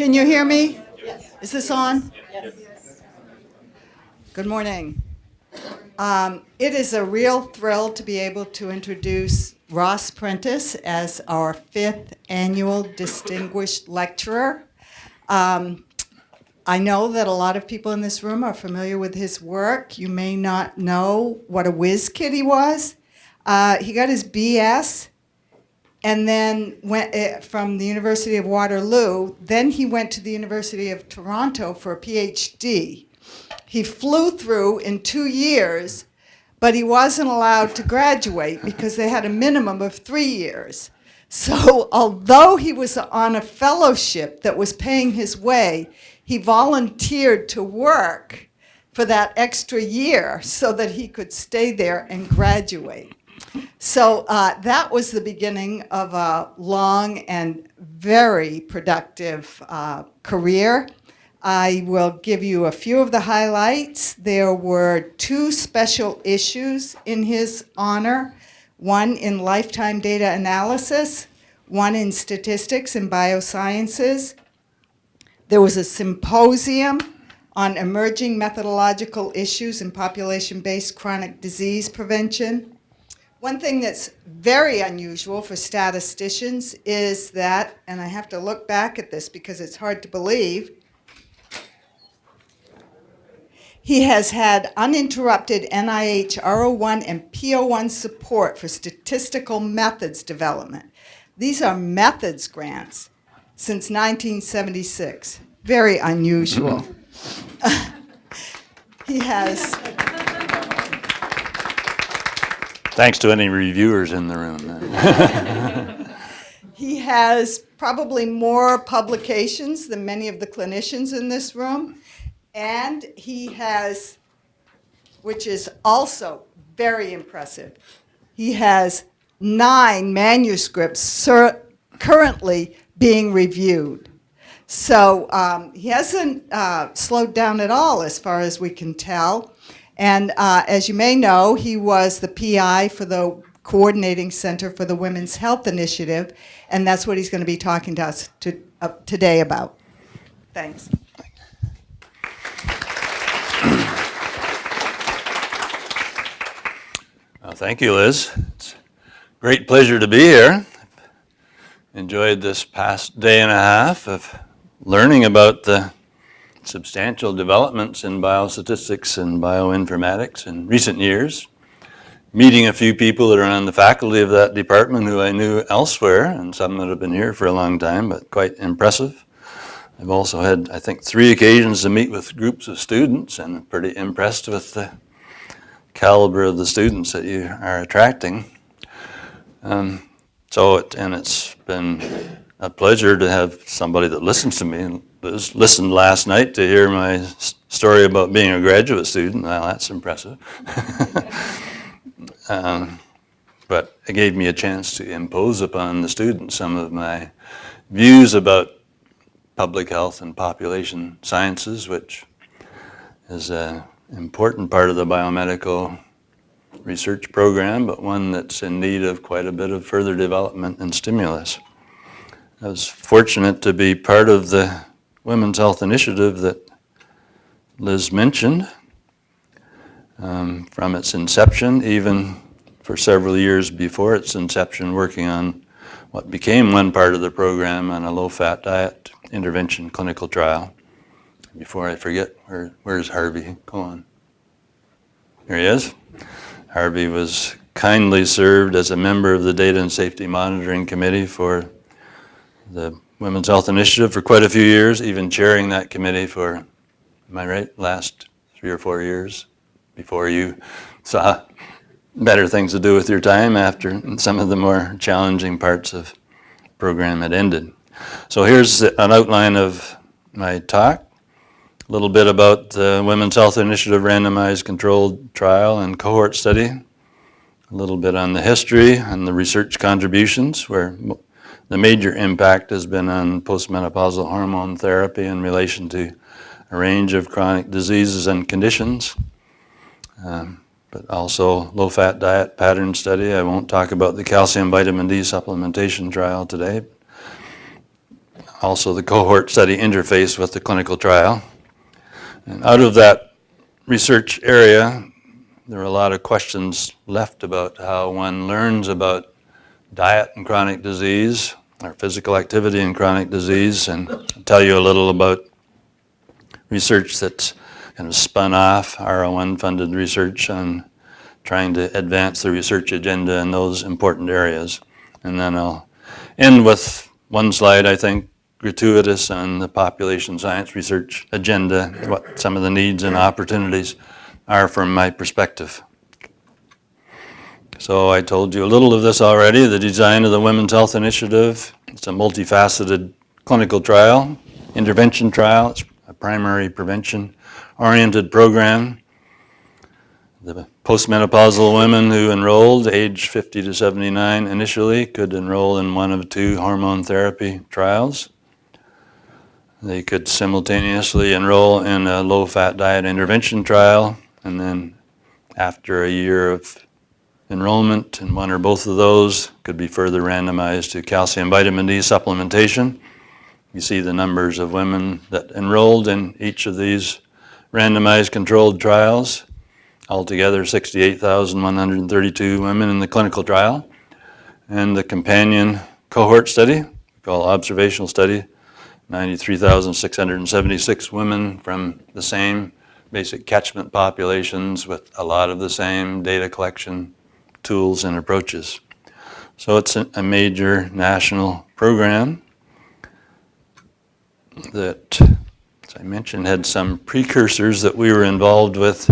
Can you hear me? Yes. Is this on? Yes. Good morning. It is a real thrill to be able to introduce Ross Prentice as our 5th annual Distinguished Lecturer. I know that a lot of people in this room are familiar with his work. You may not know what a whiz kid he was. He got his BS and then went from the University of Waterloo. Then he went to the University of Toronto for a PhD. He flew through in 2 years, but he wasn't allowed to graduate because they had a minimum of 3 years. So although he was on a fellowship that was paying his way, he volunteered to work for that extra year so that he could stay there and graduate. So that was the beginning of a long and very productive career. I will give you a few of the highlights. There were 2 special issues in his honor, one in lifetime data analysis, one in statistics and biosciences. There was a symposium on emerging methodological issues in population-based chronic disease prevention. One thing that's very unusual for statisticians is that, and I have to look back at this because it's hard to believe, he has had uninterrupted NIH R01 and P01 support for statistical methods development. These are methods grants since 1976. Very unusual. He has... Thanks to any reviewers in the room. He has probably more publications than many of the clinicians in this room. And he has, which is also very impressive, he has 9 manuscripts currently being reviewed. So he hasn't slowed down at all as far as we can tell. And as you may know, he was the PI for the Coordinating Center for the Women's Health Initiative, and that's what he's going to be talking to us today about. Thanks. Well, thank you, Liz. It's a great pleasure to be here. Enjoyed this past day and a half of learning about the substantial developments in biostatistics and bioinformatics in recent years. Meeting a few people that are on the faculty of that department who I knew elsewhere, and some that have been here for a long time, but quite impressive. I've also had, I think, 3 occasions to meet with groups of students, and I'm pretty impressed with the caliber of the students that you are attracting. It's been a pleasure to have somebody that listens to me. Liz listened last night to hear my story about being a graduate student. Well, that's impressive. But it gave me a chance to impose upon the students some of my views about public health and population sciences, which is an important part of the biomedical research program, but one that's in need of quite a bit of further development and stimulus. I was fortunate to be part of the Women's Health Initiative that Liz mentioned from its inception, even for several years before its inception, working on what became one part of the program on a low-fat diet intervention clinical trial. Before I forget, where's Harvey? Go on. Here he is. Harvey was kindly served as a member of the Data and Safety Monitoring Committee for the Women's Health Initiative for quite a few years, even chairing that committee for, am I right, last 3 or 4 years before you saw better things to do with your time after some of the more challenging parts of the program had ended. So here's an outline of my talk. A little bit about the Women's Health Initiative randomized controlled trial and cohort study. A little bit on the history and the research contributions, where the major impact has been on postmenopausal hormone therapy in relation to a range of chronic diseases and conditions, but also low-fat diet pattern study. I won't talk about the calcium vitamin D supplementation trial today. also the cohort study interface with the clinical trial. And out of that research area, there are a lot of questions left about how one learns about diet and chronic disease, or physical activity and chronic disease, and I'll tell you a little about research that's kind of spun off, R01-funded research on trying to advance the research agenda in those important areas. And then I'll end with one slide, I think, gratuitous on the population science research agenda, what some of the needs and opportunities are from my perspective. So I told you a little of this already, the design of the Women's Health Initiative. It's a multifaceted clinical trial, intervention trial. It's a primary prevention-oriented program. The postmenopausal women who enrolled, age 50 to 79 initially, could enroll in one of two hormone therapy trials. They could simultaneously enroll in a low-fat diet intervention trial, and then after a year of enrollment in one or both of those, could be further randomized to calcium vitamin D supplementation. You see the numbers of women that enrolled in each of these randomized controlled trials. Altogether, 68,132 women in the clinical trial. And the companion cohort study, we call observational study, 93,676 women from the same basic catchment populations with a lot of the same data collection tools and approaches. So it's a major national program that, as I mentioned, had some precursors that we were involved with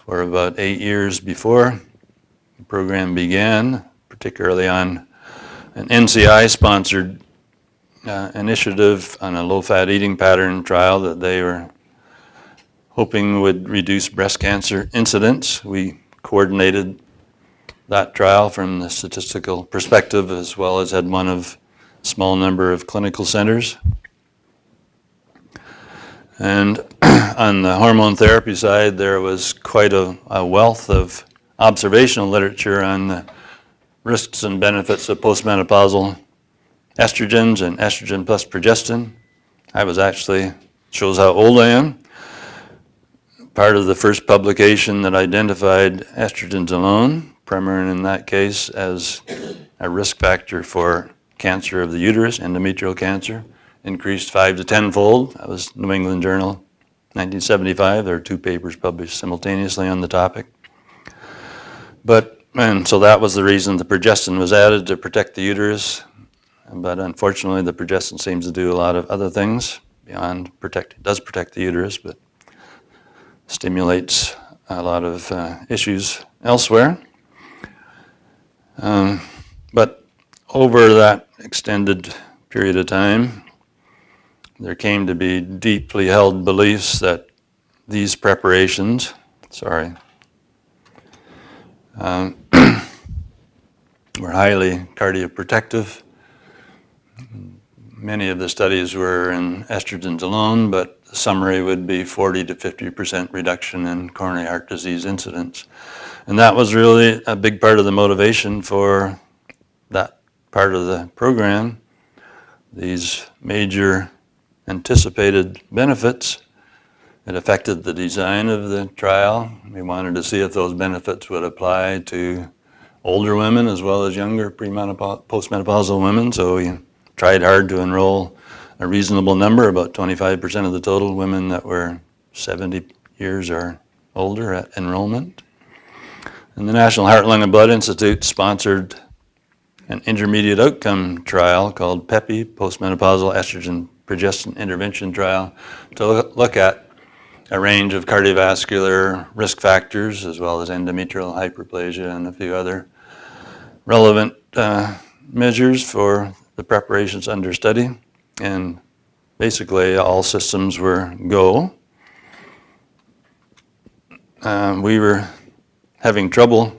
for about 8 years before the program began, particularly on an NCI-sponsored initiative on a low-fat eating pattern trial that they were hoping would reduce breast cancer incidence. We coordinated that trial from the statistical perspective, as well as had one of a small number of clinical centers. And on the hormone therapy side, there was quite a wealth of observational literature on the risks and benefits of postmenopausal estrogens and estrogen plus progestin. I was actually, shows how old I am, part of the first publication that identified estrogens alone, Premarin in that case, as a risk factor for cancer of the uterus, endometrial cancer, increased 5 to 10-fold. That was New England Journal, 1975. There are 2 papers published simultaneously on the topic. And so that was the reason the progestin was added, to protect the uterus. But unfortunately, the progestin seems to do a lot of other things beyond protect. It does protect the uterus, but stimulates a lot of issues elsewhere. But over that extended period of time, there came to be deeply held beliefs that these preparations, were highly cardioprotective. Many of the studies were in estrogens alone, but the summary would be 40 to 50% reduction in coronary heart disease incidence. And that was really a big part of the motivation for that part of the program. These major anticipated benefits. It affected the design of the trial. We wanted to see if those benefits would apply to older women as well as younger postmenopausal women. So we tried hard to enroll a reasonable number, about 25% of the total women that were 70 years or older at enrollment. And the National Heart, Lung, and Blood Institute sponsored an intermediate outcome trial called PEPI, Postmenopausal Estrogen Progestin Intervention Trial, to look at a range of cardiovascular risk factors, as well as endometrial hyperplasia and a few other relevant measures for the preparations under study. And basically all systems were go. We were having trouble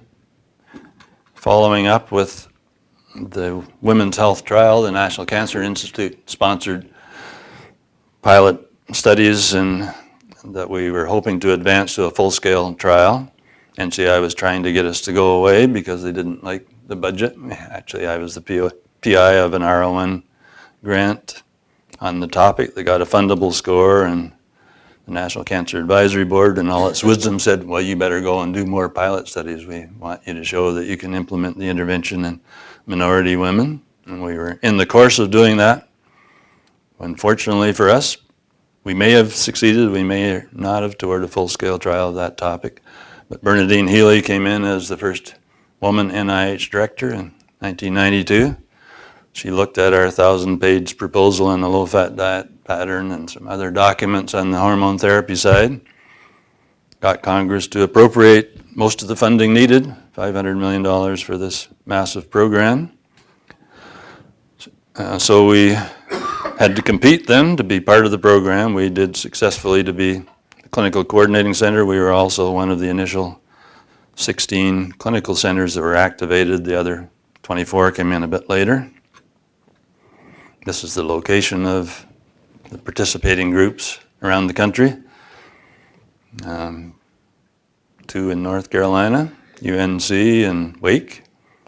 following up with the Women's Health Trial. The National Cancer Institute sponsored pilot studies and that we were hoping to advance to a full-scale trial. NCI was trying to get us to go away because they didn't like the budget. Actually, I was the PI of an R01 grant on the topic. They got a fundable score, and the National Cancer Advisory Board in all its wisdom said, well, you better go and do more pilot studies. We want you to show that you can implement the intervention in minority women. And we were in the course of doing that. Unfortunately for us, we may have succeeded, we may not have toward a full-scale trial of that topic. But Bernadine Healy came in as the first woman NIH director in 1992. She looked at our 1,000-page proposal on the low-fat diet pattern and some other documents on the hormone therapy side, got Congress to appropriate most of the funding needed, $500 million for this massive program. So we had to compete then to be part of the program. We did successfully to be the clinical coordinating center. We were also one of the initial 16 clinical centers that were activated. The other 24 came in a bit later. This is the location of the participating groups around the country. 2 in North Carolina, UNC and Wake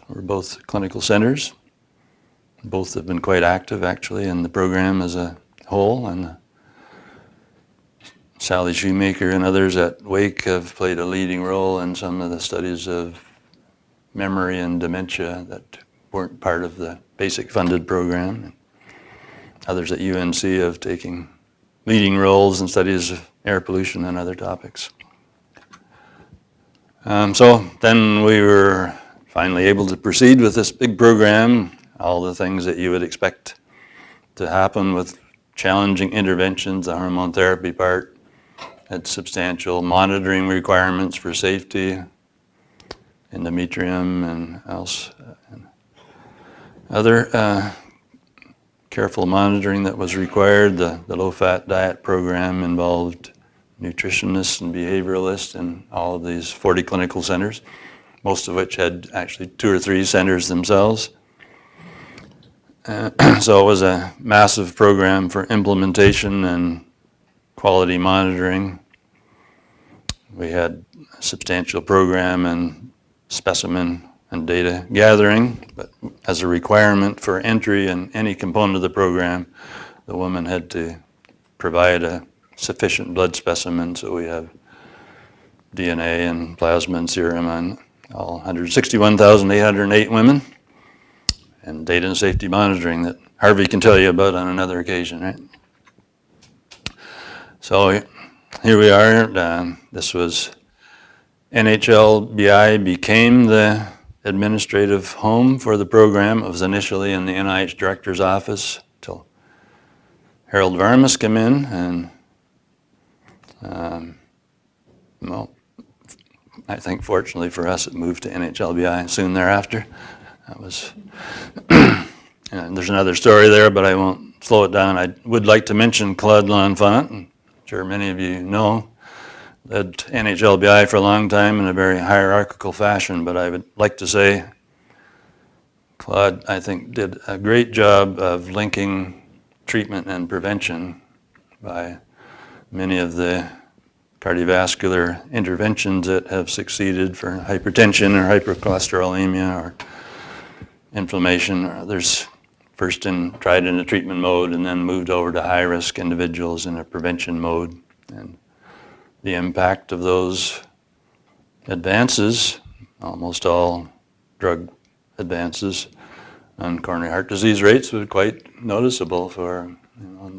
were both clinical centers. Both have been quite active, actually, in the program as a whole. And Sally Shoemaker and others at Wake have played a leading role in some of the studies of memory and dementia that weren't part of the basic funded program. Others at UNC have taken leading roles in studies of air pollution and other topics. So then we were finally able to proceed with this big program, all the things that you would expect to happen with challenging interventions. The hormone therapy part had substantial monitoring requirements for safety, endometrium and else, and other careful monitoring that was required. The low-fat diet program involved nutritionists and behavioralists in all of these 40 clinical centers, most of which had actually 2 or 3 centers themselves. So it was a massive program for implementation and quality monitoring. We had a substantial program in specimen and data gathering, but as a requirement for entry in any component of the program, the woman had to provide a sufficient blood specimen, so we have DNA and plasma and serum on all 161,808 women, and data and safety monitoring that Harvey can tell you about on another occasion, right? So here we are. This was NHLBI became the administrative home for the program. It was initially in the NIH director's office until Harold Varmus came in, and well, I think fortunately for us, it moved to NHLBI soon thereafter. That was, and there's another story there, but I won't slow it down. I would like to mention Claude L'Enfant. I'm sure many of you know, led NHLBI for a long time in a very hierarchical fashion, but I would like to say Claude, I think, did a great job of linking treatment and prevention by many of the cardiovascular interventions that have succeeded for hypertension or hypercholesterolemia or inflammation or others, first tried in a treatment mode and then moved over to high-risk individuals in a prevention mode. And the impact of those advances, almost all drug advances, on coronary heart disease rates was quite noticeable for a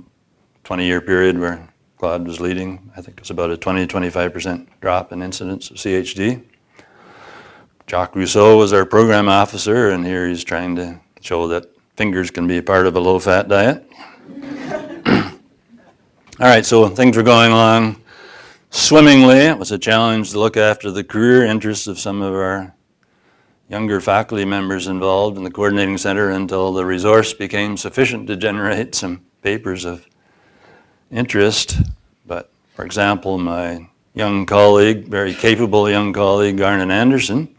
20-year period where Claude was leading. I think it was about a 20-25% drop in incidence of CHD. Jacques Rousseau was our program officer, and here he's trying to show that fingers can be a part of a low-fat diet. All right, so things were going along swimmingly. It was a challenge to look after the career interests of some of our younger faculty members involved in the coordinating center until the resource became sufficient to generate some papers of interest. But for example, my young colleague, very capable young colleague, Garnet Anderson,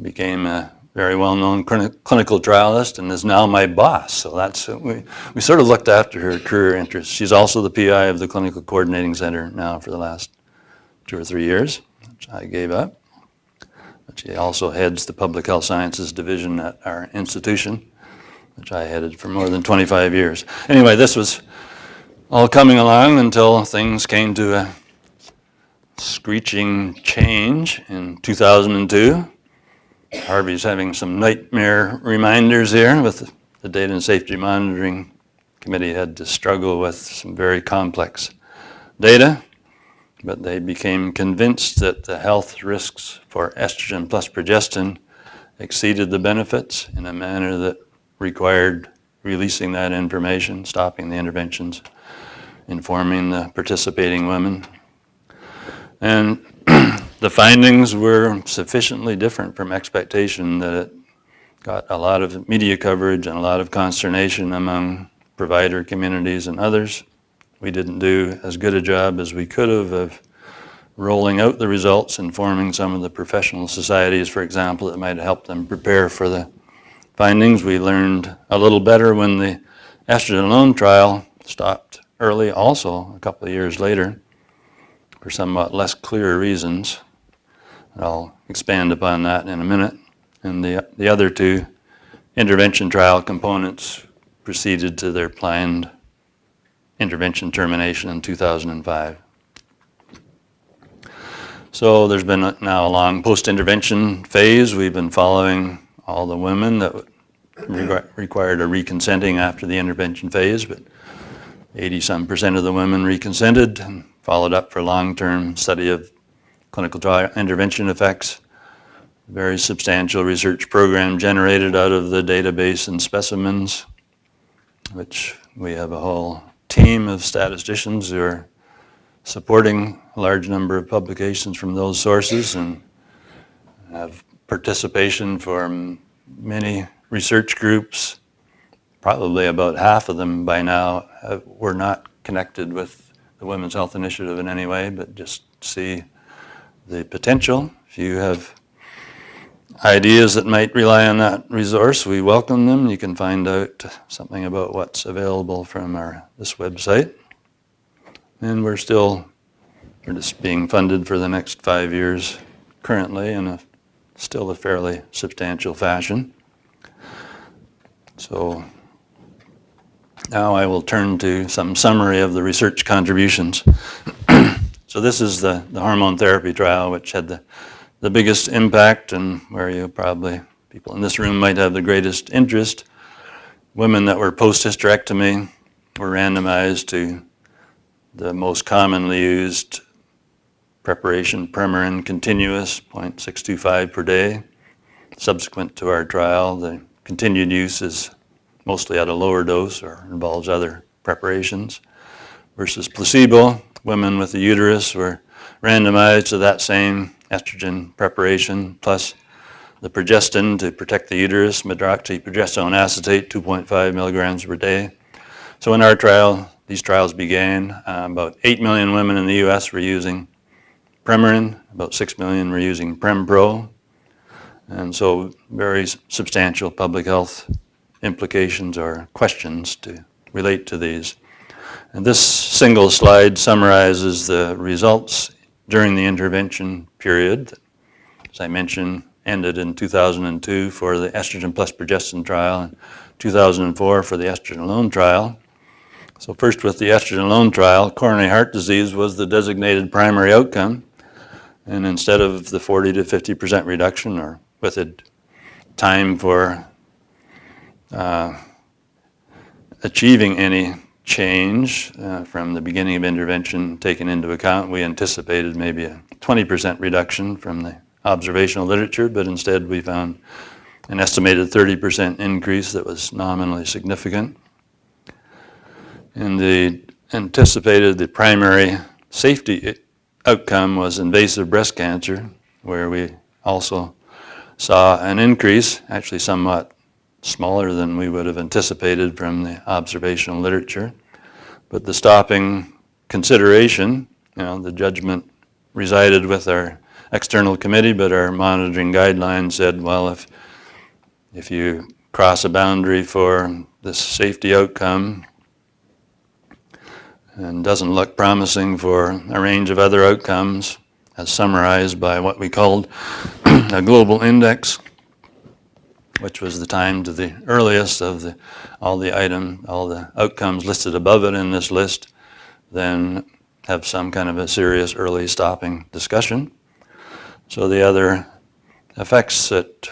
became a very well-known clinical trialist and is now my boss. So that's, we sort of looked after her career interests. She's also the PI of the Clinical Coordinating Center now for the last 2 or 3 years, which I gave up. But she also heads the Public Health Sciences Division at our institution. which I headed for more than 25 years. Anyway, this was all coming along until things came to a screeching change in 2002. Harvey's having some nightmare reminders here with the Data and Safety Monitoring Committee had to struggle with some very complex data, but they became convinced that the health risks for estrogen plus progestin exceeded the benefits in a manner that required releasing that information, stopping the interventions, informing the participating women. And the findings were sufficiently different from expectation that it got a lot of media coverage and a lot of consternation among provider communities and others. We didn't do as good a job as we could have of rolling out the results, informing some of the professional societies, for example, that might help them prepare for the findings. We learned a little better when the estrogen alone trial stopped early, also a couple of years later, for somewhat less clear reasons. I'll expand upon that in a minute. And the other two intervention trial components proceeded to their planned intervention termination in 2005. So there's been now a long post-intervention phase. We've been following all the women that required a reconsenting after the intervention phase, but 80-some% of the women reconsented and followed up for long-term study of clinical trial intervention effects. Very substantial research program generated out of the database and specimens, which we have a whole team of statisticians who are supporting a large number of publications from those sources and have participation from many research groups. Probably about half of them by now were not connected with the Women's Health Initiative in any way, but just see the potential. If you have ideas that might rely on that resource, we welcome them. You can find out something about what's available from this website. And we're just being funded for the next 5 years currently in still a fairly substantial fashion. So now I will turn to some summary of the research contributions. So this is the hormone therapy trial, which had the biggest impact and where people in this room might have the greatest interest. Women that were post-hysterectomy were randomized to the most commonly used preparation, Premarin continuous, 0.625 per day. Subsequent to our trial, the continued use is mostly at a lower dose or involves other preparations. Versus placebo, women with a uterus were randomized to that same estrogen preparation plus the progestin to protect the uterus, medroxyprogesterone acetate, 2.5 milligrams per day. So in our trial, these trials began, about 8 million women in the US were using Premarin, about 6 million were using PremPro, and so very substantial public health implications or questions to relate to these. And this single slide summarizes the results during the intervention period. As I mentioned, ended in 2002 for the estrogen plus progestin trial and 2004 for the estrogen alone trial. So first with the estrogen alone trial, coronary heart disease was the designated primary outcome. And instead of the 40 to 50% reduction, or with a time for achieving any change from the beginning of intervention taken into account, we anticipated maybe a 20% reduction from the observational literature, but instead we found an estimated 30% increase that was nominally significant. And the primary safety outcome was invasive breast cancer, where we also saw an increase, actually somewhat smaller than we would have anticipated from the observational literature. But the stopping consideration, the judgment resided with our external committee, but our monitoring guidelines said, well, if you cross a boundary for this safety outcome and doesn't look promising for a range of other outcomes, as summarized by what we called a global index, which was the time to the earliest of all the outcomes listed above it in this list, then have some kind of a serious early stopping discussion. So the other effects that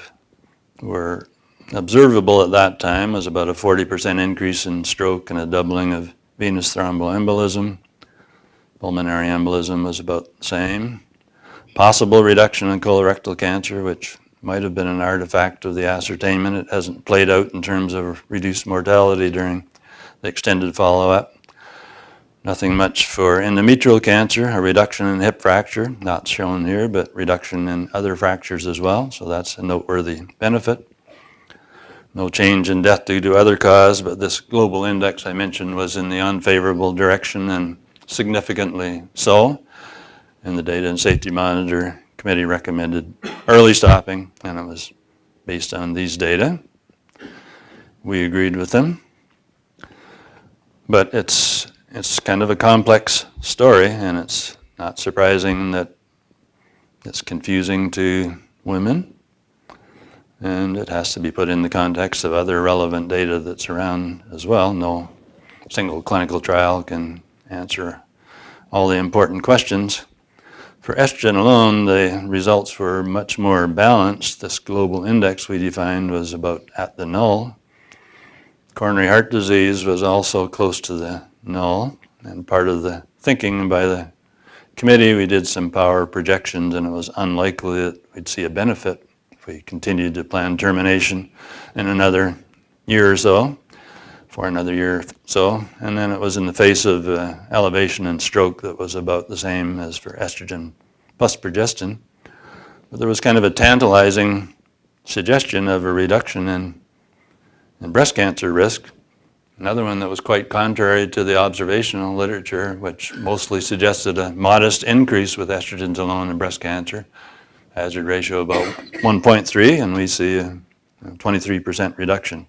were observable at that time was about a 40% increase in stroke and a doubling of venous thromboembolism. Pulmonary embolism was about the same. Possible reduction in colorectal cancer, which might have been an artifact of the ascertainment. It hasn't played out in terms of reduced mortality during the extended follow-up. Nothing much for endometrial cancer, a reduction in hip fracture, not shown here, but reduction in other fractures as well, so that's a noteworthy benefit. No change in death due to other cause, but this global index I mentioned was in the unfavorable direction, and significantly so. And the Data and Safety Monitor Committee recommended early stopping, and it was based on these data. We agreed with them. But it's kind of a complex story, and it's not surprising that it's confusing to women, and it has to be put in the context of other relevant data that's around as well. No single clinical trial can answer all the important questions. For estrogen alone, the results were much more balanced. This global index we defined was about at the null. Coronary heart disease was also close to the null, and part of the thinking by the committee, we did some power projections, and it was unlikely that we'd see a benefit if we continued to plan termination in another year or so, for another year or so. And then it was in the face of elevation in stroke that was about the same as for estrogen plus progestin. But there was kind of a tantalizing suggestion of a reduction in breast cancer risk. Another one that was quite contrary to the observational literature, which mostly suggested a modest increase with estrogens alone in breast cancer, hazard ratio about 1.3, and we see a 23% reduction.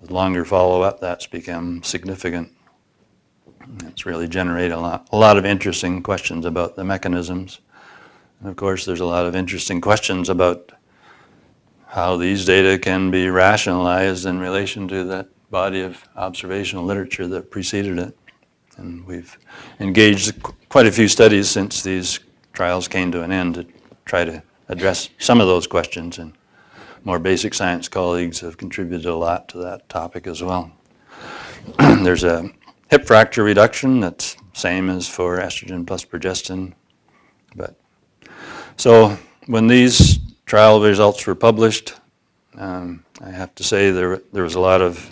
With longer follow-up, that's become significant. It's really generated a lot of interesting questions about the mechanisms. And of course, there's a lot of interesting questions about how these data can be rationalized in relation to that body of observational literature that preceded it. And we've engaged quite a few studies since these trials came to an end to try to address some of those questions, and more basic science colleagues have contributed a lot to that topic as well. There's a hip fracture reduction that's same as for estrogen plus progestin. So when these trial results were published, I have to say there was a lot of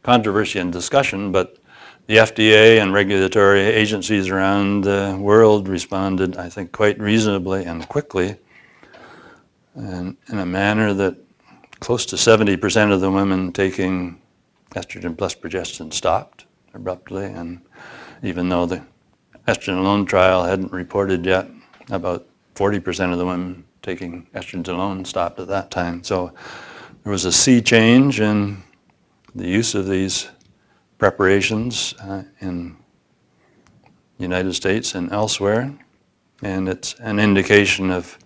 controversy and discussion, but the FDA and regulatory agencies around the world responded, I think, quite reasonably and quickly, and in a manner that close to 70% of the women taking estrogen plus progestin stopped abruptly, and even though the estrogen alone trial hadn't reported yet, about 40% of the women taking estrogen alone stopped at that time. So there was a sea change in the use of these preparations in the United States and elsewhere, and it's an indication of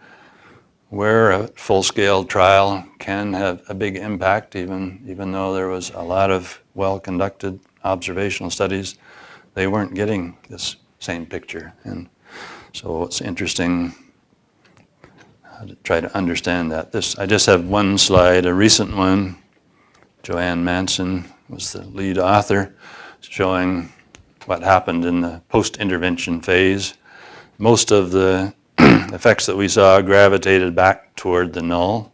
where a full-scale trial can have a big impact, even though there was a lot of well-conducted observational studies, they weren't getting this same picture. And so it's interesting to try to understand that. I just have one slide, a recent one. Joanne Manson was the lead author, showing what happened in the post-intervention phase. Most of the effects that we saw gravitated back toward the null,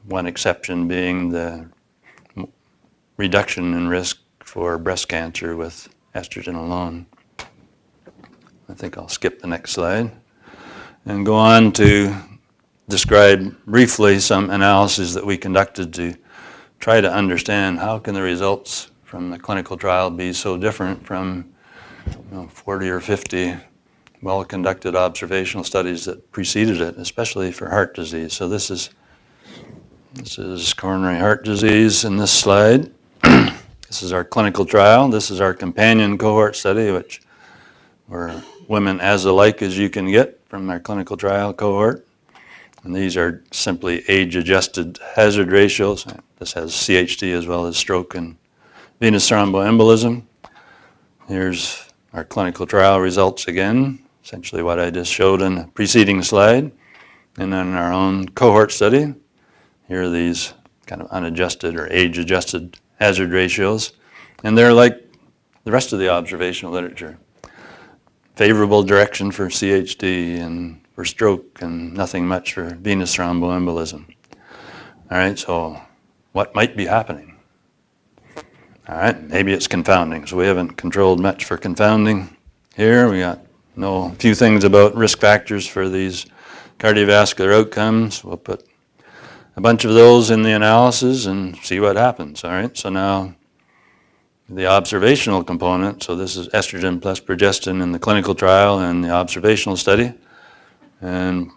one exception being the reduction in risk for breast cancer with estrogen alone. I think I'll skip the next slide and go on to describe briefly some analyses that we conducted to try to understand how can the results from the clinical trial be so different from 40 or 50 well-conducted observational studies that preceded it, especially for heart disease. So this is coronary heart disease in this slide. This is our clinical trial. This is our companion cohort study, which were women as alike as you can get from our clinical trial cohort. And these are simply age-adjusted hazard ratios. This has CHD as well as stroke and venous thromboembolism. Here's our clinical trial results again, essentially what I just showed in the preceding slide. And then our own cohort study, here are these kind of unadjusted or age-adjusted hazard ratios. And they're like the rest of the observational literature. Favorable direction for CHD and for stroke and nothing much for venous thromboembolism. All right, so what might be happening? All right, maybe it's confounding. So we haven't controlled much for confounding here. We got a few things about risk factors for these cardiovascular outcomes. We'll put a bunch of those in the analysis and see what happens. All right, so now the observational component. So this is estrogen plus progestin in the clinical trial and the observational study. And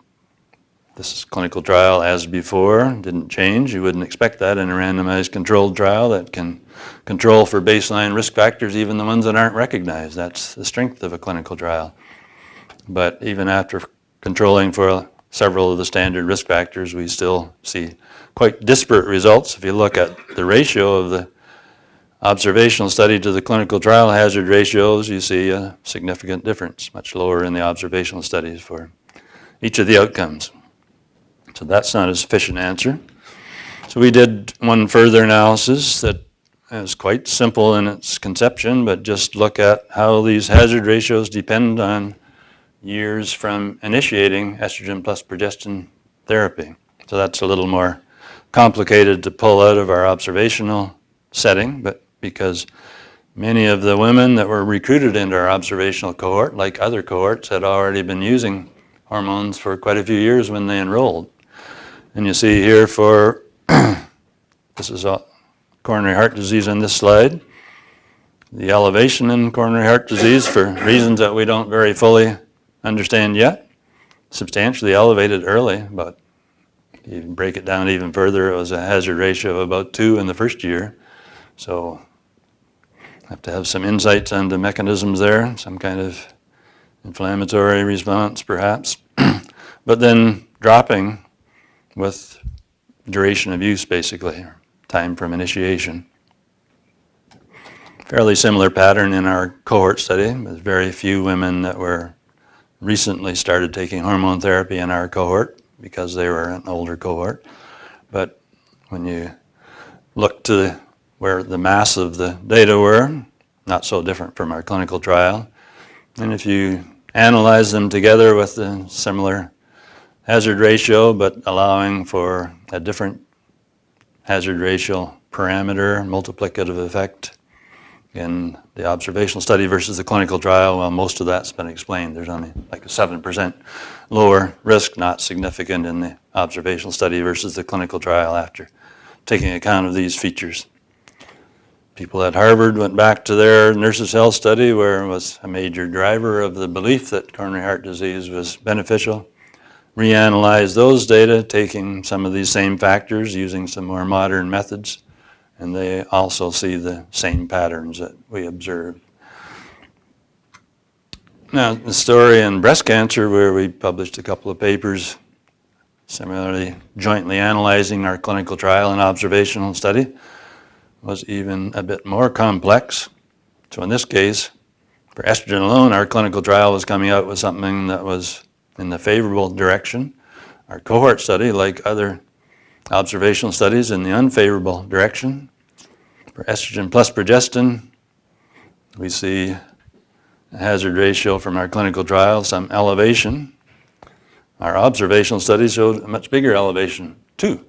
this is clinical trial as before, didn't change. You wouldn't expect that in a randomized controlled trial that can control for baseline risk factors, even the ones that aren't recognized. That's the strength of a clinical trial. But even after controlling for several of the standard risk factors, we still see quite disparate results. If you look at the ratio of the observational study to the clinical trial hazard ratios, you see a significant difference, much lower in the observational studies for each of the outcomes. So that's not a sufficient answer. So we did one further analysis that is quite simple in its conception, but just look at how these hazard ratios depend on years from initiating estrogen plus progestin therapy. So that's a little more complicated to pull out of our observational setting, but because many of the women that were recruited into our observational cohort, like other cohorts, had already been using hormones for quite a few years when they enrolled. And you see here for, this is coronary heart disease on this slide, the elevation in coronary heart disease for reasons that we don't very fully understand yet, substantially elevated early, but you can break it down even further. It was a hazard ratio of about 2 in the first year. So have to have some insights on the mechanisms there, some kind of inflammatory response perhaps. But then dropping with duration of use basically, or time from initiation. Fairly similar pattern in our cohort study, with very few women that were recently started taking hormone therapy in our cohort because they were an older cohort. But when you look to where the mass of the data were, not so different from our clinical trial. And if you analyze them together with the similar hazard ratio, but allowing for a different hazard ratio parameter, multiplicative effect in the observational study versus the clinical trial, well, most of that's been explained. There's only like a 7% lower risk, not significant in the observational study versus the clinical trial after taking account of these features. People at Harvard went back to their Nurses' Health study where it was a major driver of the belief that coronary heart disease was beneficial. Reanalyzed those data, taking some of these same factors, using some more modern methods, and they also see the same patterns that we observed. Now, the story in breast cancer, where we published a couple of papers, similarly jointly analyzing our clinical trial and observational study, was even a bit more complex. So in this case, for estrogen alone, our clinical trial was coming out with something that was in the favorable direction. Our cohort study, like other observational studies, in the unfavorable direction. For estrogen plus progestin, we see a hazard ratio from our clinical trial, some elevation. Our observational study showed a much bigger elevation too,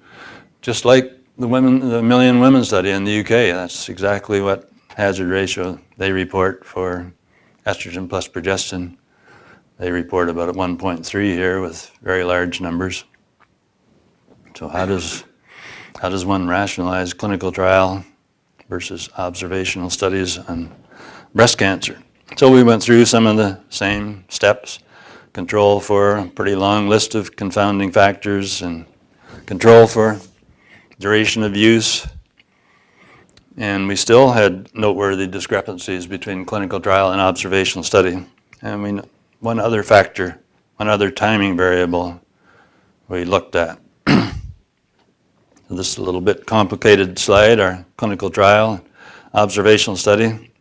just like the Million Women study in the UK. That's exactly what hazard ratio they report for estrogen plus progestin. They report about 1.3 here with very large numbers. So how does one rationalize clinical trial versus observational studies on breast cancer? So we went through some of the same steps, control for a pretty long list of confounding factors and control for duration of use. And we still had noteworthy discrepancies between clinical trial and observational study. And one other factor, one other timing variable we looked at. So this is a little bit complicated slide, our clinical trial observational study.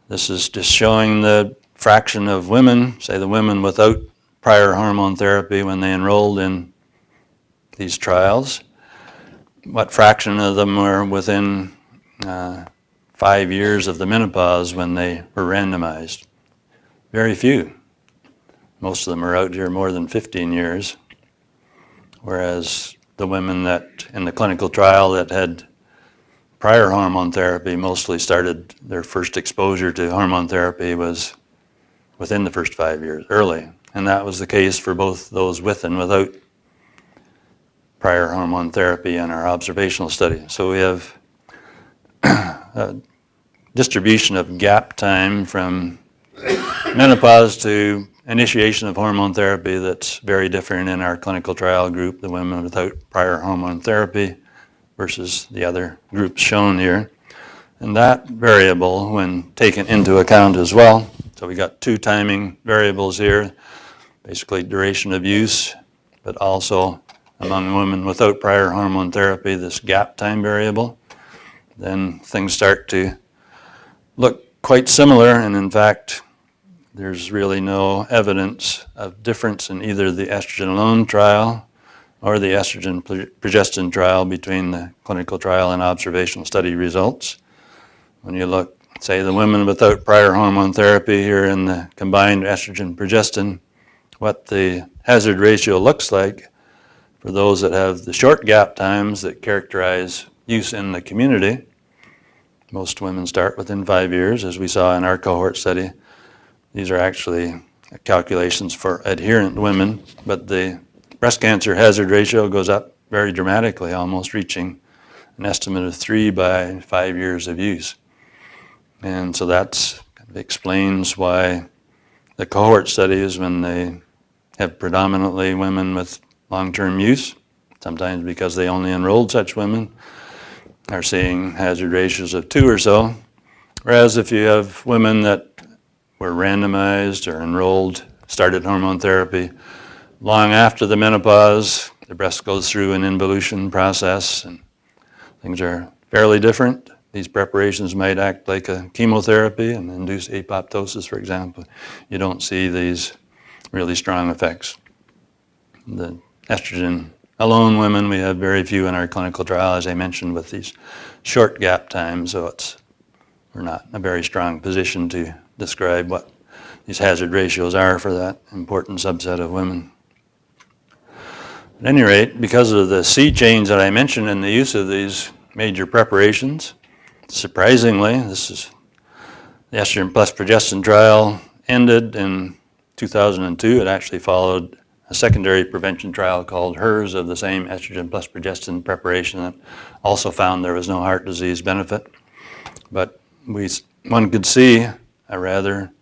This is just showing the fraction of women, say the women without prior hormone therapy when they enrolled in these trials, what fraction of them were within 5 years of the menopause when they were randomized. Very few. Most of them are out here more than 15 years, whereas the women that in the clinical trial that had prior hormone therapy mostly started their first exposure to hormone therapy was within the first 5 years, early. And that was the case for both those with and without prior hormone therapy in our observational study. So we have a distribution of gap time from menopause to initiation of hormone therapy that's very different in our clinical trial group, the women without prior hormone therapy versus the other groups shown here. And that variable, when taken into account as well, so we got two timing variables here, basically duration of use, but also among women without prior hormone therapy, this gap time variable, then things start to look quite similar, and in fact, there's really no evidence of difference in either the estrogen alone trial or the estrogen progestin trial between the clinical trial and observational study results. When you look, say, the women without prior hormone therapy here in the combined estrogen progestin, what the hazard ratio looks like for those that have the short gap times that characterize use in the community. Most women start within 5 years, as we saw in our cohort study. These are actually calculations for adherent women, but the breast cancer hazard ratio goes up very dramatically, almost reaching an estimate of 3 by 5 years of use. And so that explains why the cohort studies, when they have predominantly women with long-term use, sometimes because they only enrolled such women, are seeing hazard ratios of 2 or so. Whereas if you have women that were randomized or enrolled, started hormone therapy long after the menopause, the breast goes through an involution process and things are fairly different. These preparations might act like a chemotherapy and induce apoptosis, for example. You don't see these really strong effects. The estrogen alone women, we have very few in our clinical trial, as I mentioned, with these short gap times, so we're not in a very strong position to describe what these hazard ratios are for that important subset of women. At any rate, because of the sea change that I mentioned in the use of these major preparations, surprisingly, this is the estrogen plus progestin trial ended in 2002. It actually followed a secondary prevention trial called HERS of the same estrogen plus progestin preparation that also found there was no heart disease benefit. But one could see a rather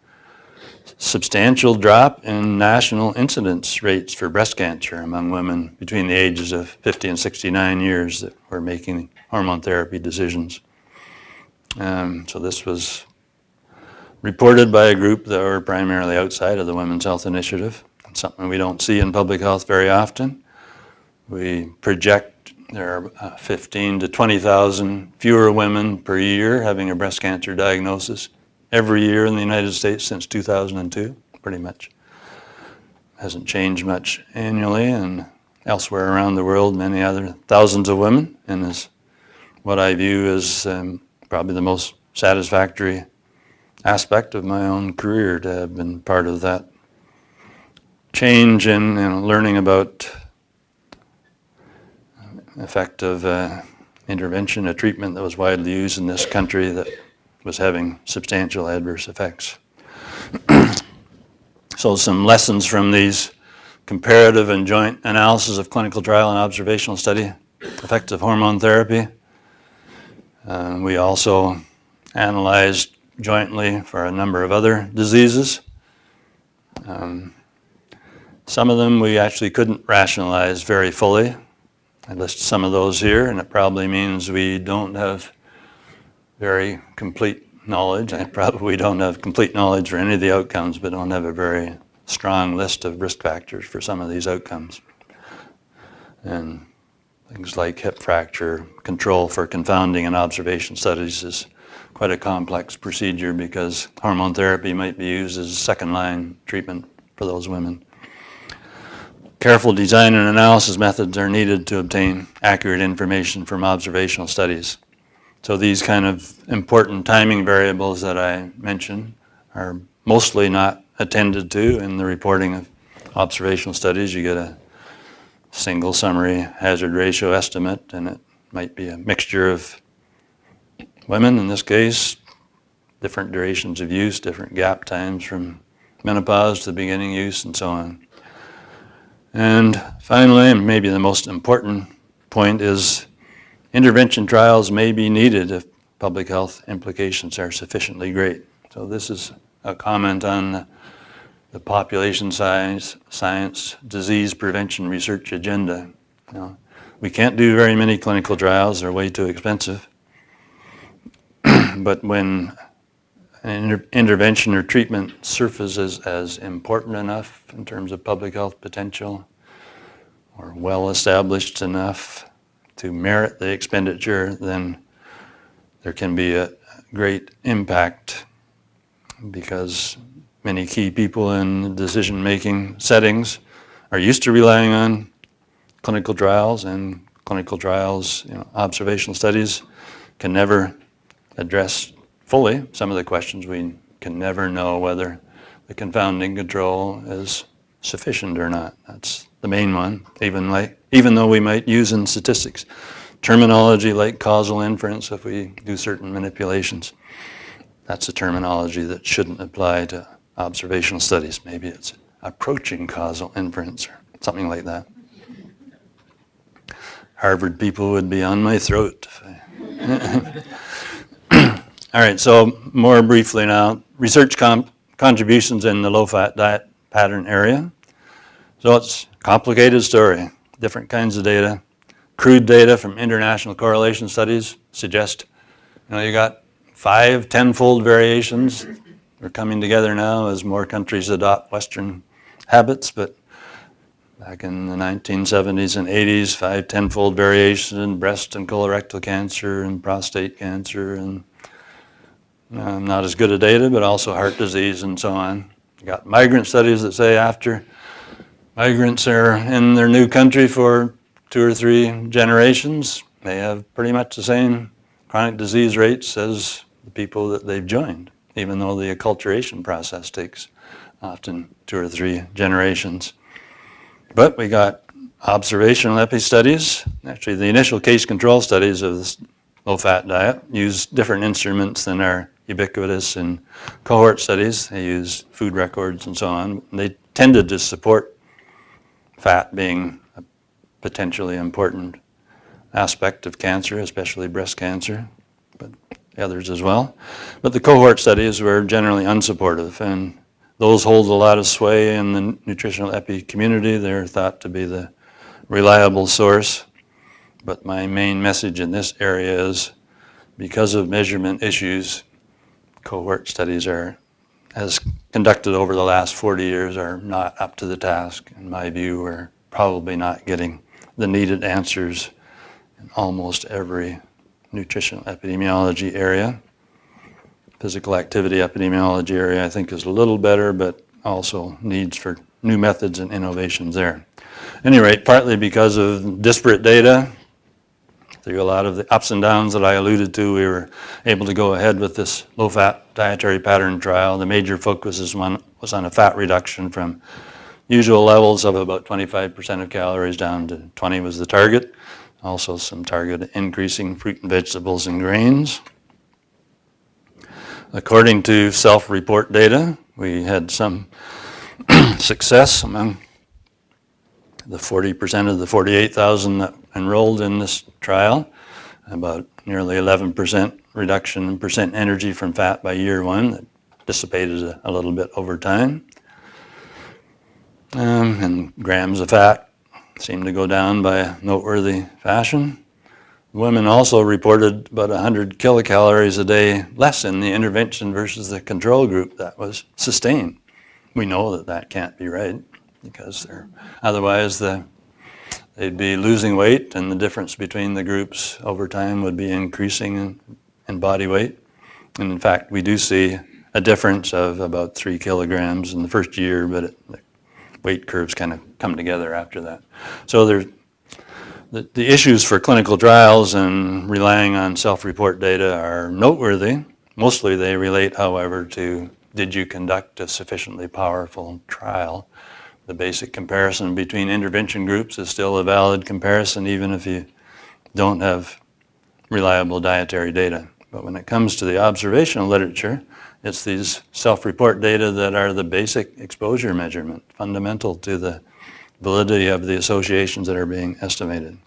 substantial drop in national incidence rates for breast cancer among women between the ages of 50 and 69 years that were making hormone therapy decisions. So this was reported by a group that were primarily outside of the Women's Health Initiative. It's something we don't see in public health very often. We project there are 15 to 20,000 fewer women per year having a breast cancer diagnosis every year in the United States since 2002, pretty much. Hasn't changed much annually, and elsewhere around the world, many other thousands of women, and is what I view as probably the most satisfactory aspect of my own career, to have been part of that change in learning about effective intervention, a treatment that was widely used in this country that was having substantial adverse effects. So some lessons from these comparative and joint analysis of clinical trial and observational study effects of hormone therapy. We also analyzed jointly for a number of other diseases. Some of them we actually couldn't rationalize very fully. I list some of those here, and it probably means we don't have very complete knowledge. We don't have complete knowledge for any of the outcomes, but don't have a very strong list of risk factors for some of these outcomes. And things like hip fracture control for confounding in observation studies is quite a complex procedure because hormone therapy might be used as a second-line treatment for those women. Careful design and analysis methods are needed to obtain accurate information from observational studies. So these kind of important timing variables that I mentioned are mostly not attended to in the reporting of observational studies. You get a single summary hazard ratio estimate, and it might be a mixture of women, in this case, different durations of use, different gap times from menopause to beginning use, and so on. And finally, and maybe the most important point, is intervention trials may be needed if public health implications are sufficiently great. So this is a comment on the population science disease prevention research agenda. We can't do very many clinical trials, they're way too expensive. But when an intervention or treatment surfaces as important enough in terms of public health potential, or well established enough to merit the expenditure, then there can be a great impact, because many key people in decision-making settings are used to relying on clinical trials, and clinical trials, observational studies can never address fully some of the questions. We can never know whether the confounding control is sufficient or not. That's the main one, even though we might use in statistics terminology like causal inference if we do certain manipulations. That's a terminology that shouldn't apply to observational studies. Maybe it's approaching causal inference or something like that. Harvard people would be on my throat. All right, so more briefly now, research contributions in the low-fat diet pattern area. So it's a complicated story, different kinds of data. Crude data from international correlation studies suggest, you got 5-10-fold variations. They're coming together now as more countries adopt Western habits, but back in the 1970s and 80s, 5-10-fold variation in breast and colorectal cancer and prostate cancer, and not as good a data, but also heart disease and so on. You got migrant studies that say after migrants are in their new country for 2 or 3 generations, they have pretty much the same chronic disease rates as the people that they've joined, even though the acculturation process takes often 2 or 3 generations. But we got observational epi studies. Actually, the initial case control studies of this low-fat diet use different instruments than are ubiquitous in cohort studies. They use food records and so on. They tended to support fat being a potentially important aspect of cancer, especially breast cancer, but others as well. But the cohort studies were generally unsupportive, and those hold a lot of sway in the nutritional epi community. They're thought to be the reliable source. But my main message in this area is, because of measurement issues, cohort studies as conducted over the last 40 years, are not up to the task. In my view, we're probably not getting the needed answers in almost every nutritional epidemiology area. Physical activity epidemiology area, I think, is a little better, but also needs for new methods and innovations there. At any rate, partly because of disparate data, through a lot of the ups and downs that I alluded to, we were able to go ahead with this low-fat dietary pattern trial. The major focus was on a fat reduction from usual levels of about 25% of calories down to 20 was the target. Also some target increasing fruit and vegetables and grains. According to self-report data, we had some success among the 40% of the 48,000 that enrolled in this trial, about nearly 11% reduction in percent energy from fat by year 1 that dissipated a little bit over time. And grams of fat seemed to go down by a noteworthy fashion. Women also reported about 100 kilocalories a day less in the intervention versus the control group that was sustained. We know that that can't be right, because otherwise the they'd be losing weight, and the difference between the groups over time would be increasing in body weight. And in fact, we do see a difference of about 3 kilograms in the first year, but the weight curves kind of come together after that. So the issues for clinical trials and relying on self-report data are noteworthy. Mostly they relate, however, to did you conduct a sufficiently powerful trial? The basic comparison between intervention groups is still a valid comparison, even if you don't have reliable dietary data. But when it comes to the observational literature, it's these self-report data that are the basic exposure measurement, fundamental to the validity of the associations that are being estimated.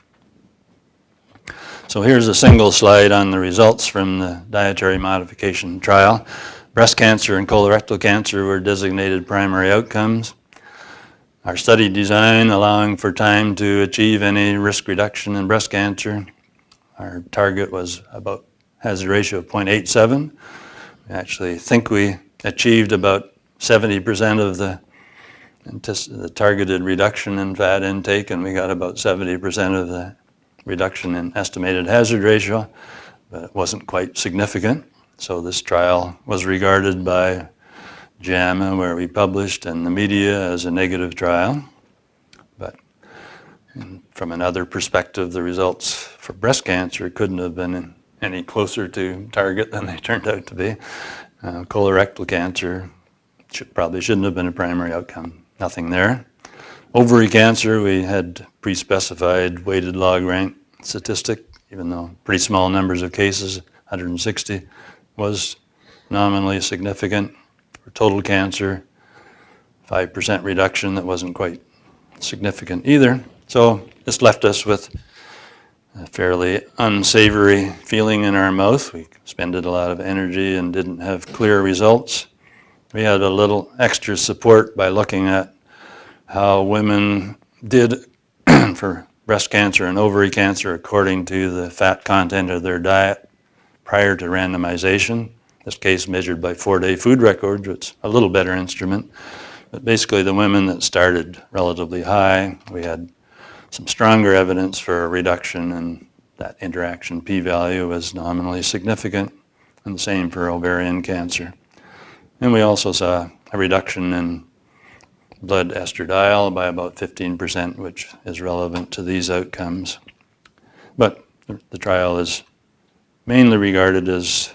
So here's a single slide on the results from the dietary modification trial. Breast cancer and colorectal cancer were designated primary outcomes. Our study design allowing for time to achieve any risk reduction in breast cancer. Our target was about hazard ratio of 0.87. We actually think we achieved about 70% of the targeted reduction in fat intake, and we got about 70% of the reduction in estimated hazard ratio, but it wasn't quite significant. So this trial was regarded by JAMA, where we published, and the media as a negative trial. But from another perspective, the results for breast cancer couldn't have been any closer to target than they turned out to be. Colorectal cancer probably shouldn't have been a primary outcome. Nothing there. Ovary cancer, we had pre-specified weighted log rank statistic, even though pretty small numbers of cases, 160, was nominally significant. For total cancer, 5% reduction that wasn't quite significant either. So this left us with a fairly unsavory feeling in our mouth. We expended a lot of energy and didn't have clear results. We had a little extra support by looking at how women did for breast cancer and ovary cancer according to the fat content of their diet prior to randomization. This case measured by 4-day food records, which is a little better instrument. But basically the women that started relatively high, we had some stronger evidence for a reduction, and that interaction p-value was nominally significant, and the same for ovarian cancer. And we also saw a reduction in blood estradiol by about 15%, which is relevant to these outcomes. But the trial is mainly regarded as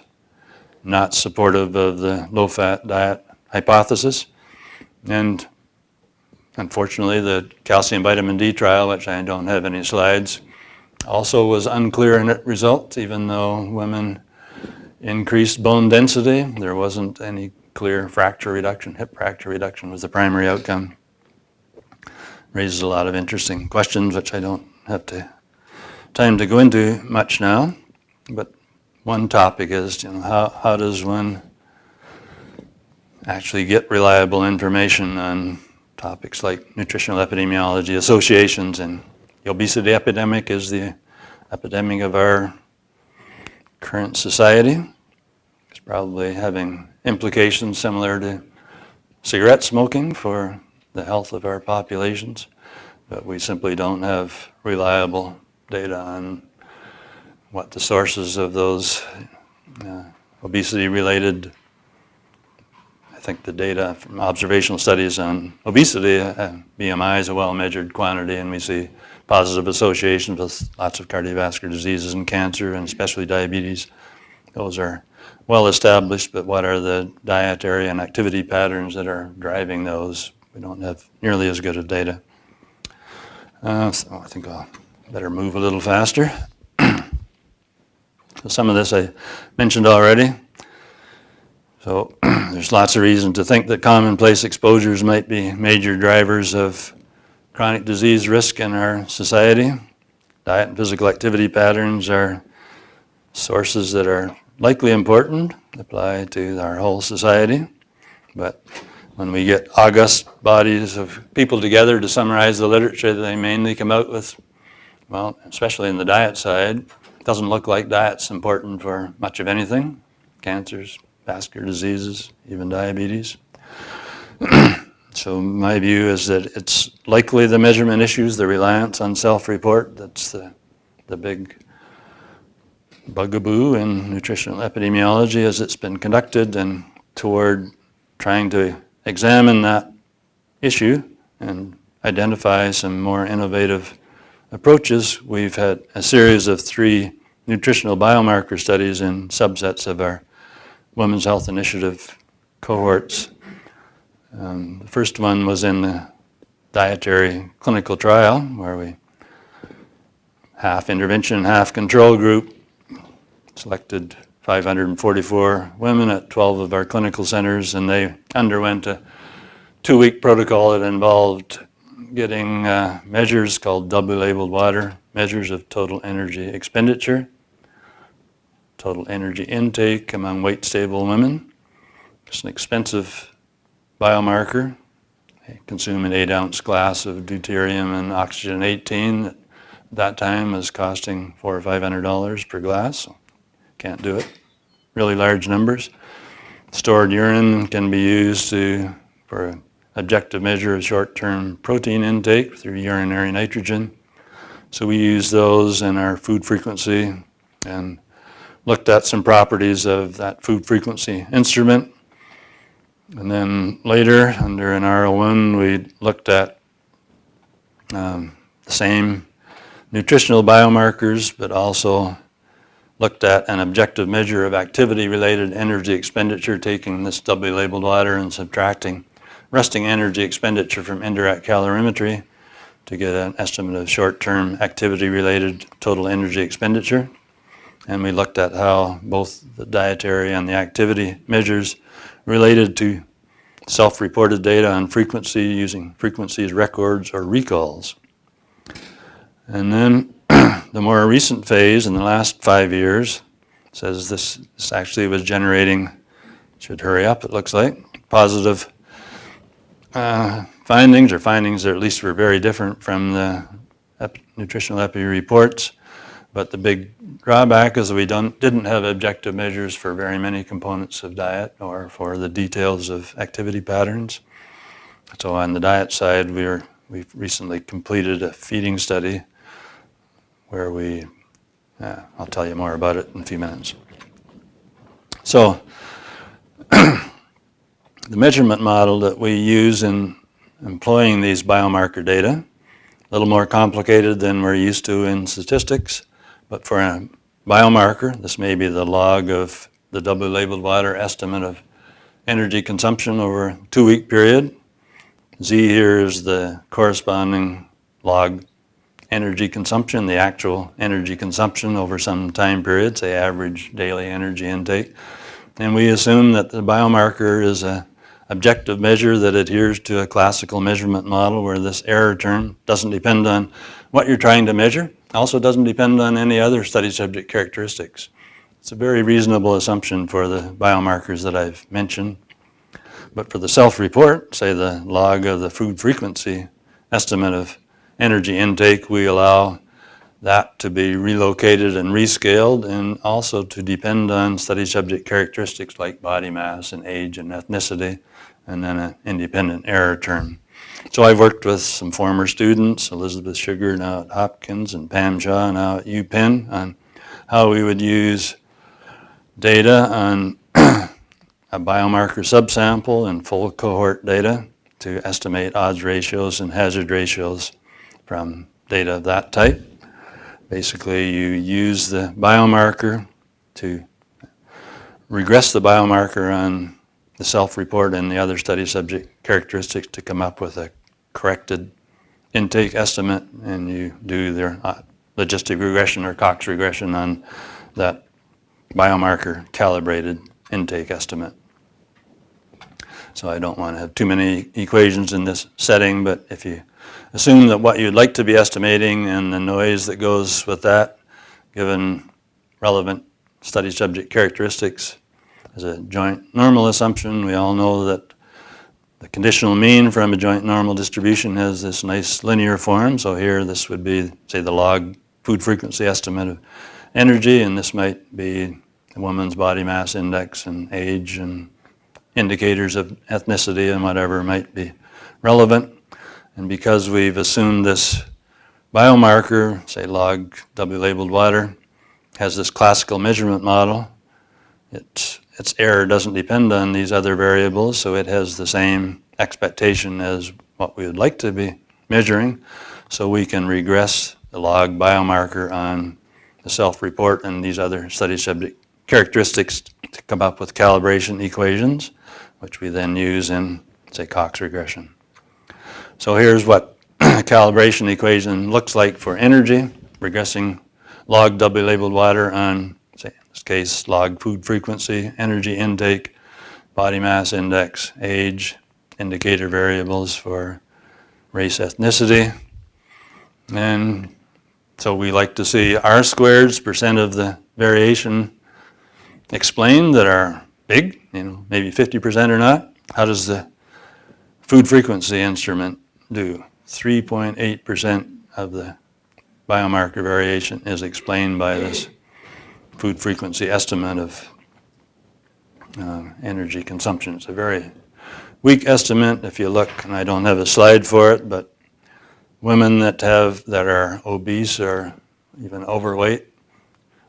not supportive of the low-fat diet hypothesis. And unfortunately, the calcium vitamin D trial, which I don't have any slides, also was unclear in its results. Even though women increased bone density, there wasn't any clear fracture reduction. Hip fracture reduction was the primary outcome. Raises a lot of interesting questions, which I don't have time to go into much now. But one topic is, how does one actually get reliable information on topics like nutritional epidemiology, associations, and the obesity epidemic is the epidemic of our current society. It's probably having implications similar to cigarette smoking for the health of our populations, but we simply don't have reliable data on what the sources of those obesity-related. I think the data from observational studies on obesity, BMI is a well-measured quantity, and we see positive associations with lots of cardiovascular diseases and cancer, and especially diabetes. Those are well established, but what are the dietary and activity patterns that are driving those? We don't have nearly as good of data. So I think I'll better move a little faster. So some of this I mentioned already. So there's lots of reason to think that commonplace exposures might be major drivers of chronic disease risk in our society. Diet and physical activity patterns are sources that are likely important, apply to our whole society. But when we get august bodies of people together to summarize the literature, they mainly come out with, well, especially in the diet side, it doesn't look like diet's important for much of anything. Cancers, vascular diseases, even diabetes. So my view is that it's likely the measurement issues, the reliance on self-report, that's the big bugaboo in nutritional epidemiology as it's been conducted, and toward trying to examine that issue and identify some more innovative approaches, we've had a series of 3 nutritional biomarker studies in subsets of our Women's Health Initiative cohorts. The first one was in the dietary clinical trial, where we half intervention, half control group, selected 544 women at 12 of our clinical centers, and they underwent a 2-week protocol that involved getting measures called doubly labeled water, measures of total energy expenditure, total energy intake among weight-stable women. It's an expensive biomarker. They consume an 8-ounce glass of deuterium and oxygen-18 at that time was costing $400 or $500 per glass. So can't do it. Really large numbers. Stored urine can be used for an objective measure of short-term protein intake through urinary nitrogen. So we use those in our food frequency and looked at some properties of that food frequency instrument. And then later, under an R01, we looked at the same nutritional biomarkers, but also looked at an objective measure of activity-related energy expenditure, taking this doubly labeled water and subtracting resting energy expenditure from indirect calorimetry to get an estimate of short-term activity-related total energy expenditure. And we looked at how both the dietary and the activity measures related to self-reported data on frequency using frequency as records or recalls. And then the more recent phase in the last 5 years says this actually was generating, should hurry up it looks like, positive findings, or findings that at least were very different from the nutritional epi reports. But the big drawback is we didn't have objective measures for very many components of diet or for the details of activity patterns. So on the diet side, we've recently completed a feeding study where I'll tell you more about it in a few minutes. So the measurement model that we use in employing these biomarker data, a little more complicated than we're used to in statistics. But for a biomarker, this may be the log of the doubly labeled water estimate of energy consumption over a 2-week period. Z here is the corresponding log energy consumption, the actual energy consumption over some time period, say average daily energy intake. And we assume that the biomarker is an objective measure that adheres to a classical measurement model where this error term doesn't depend on what you're trying to measure. Also doesn't depend on any other study subject characteristics. It's a very reasonable assumption for the biomarkers that I've mentioned. But for the self-report, say the log of the food frequency estimate of energy intake, we allow that to be relocated and rescaled, and also to depend on study subject characteristics like body mass and age and ethnicity, and then an independent error term. So I've worked with some former students, Elizabeth Sugar now at Hopkins and Pam Shaw now at UPenn, on how we would use data on a biomarker subsample and full cohort data to estimate odds ratios and hazard ratios from data of that type. Basically, you use the biomarker to regress the biomarker on the self-report and the other study subject characteristics to come up with a corrected intake estimate, and you do their logistic regression or Cox regression on that biomarker calibrated intake estimate. So I don't want to have too many equations in this setting, but if you assume that what you'd like to be estimating and the noise that goes with that, given relevant study subject characteristics, as a joint normal assumption, we all know that the conditional mean from a joint normal distribution has this nice linear form. So here this would be, say, the log food frequency estimate of energy, and this might be a woman's body mass index and age and indicators of ethnicity and whatever might be relevant. And because we've assumed this biomarker, say log W labeled water, has this classical measurement model, its error doesn't depend on these other variables, so it has the same expectation as what we would like to be measuring, so we can regress the log biomarker on the self-report and these other study subject characteristics to come up with calibration equations, which we then use in, say, Cox regression. So here's what a calibration equation looks like for energy, regressing log W labeled water on, say, in this case, log food frequency, energy intake, body mass index, age, indicator variables for race, ethnicity. And so we like to see R-squareds, percent of the variation explained that are big, maybe 50% or not. How does the food frequency instrument do? 3.8% of the biomarker variation is explained by this food frequency estimate of energy consumption. It's a very weak estimate if you look, and I don't have a slide for it, but women that are obese or even overweight,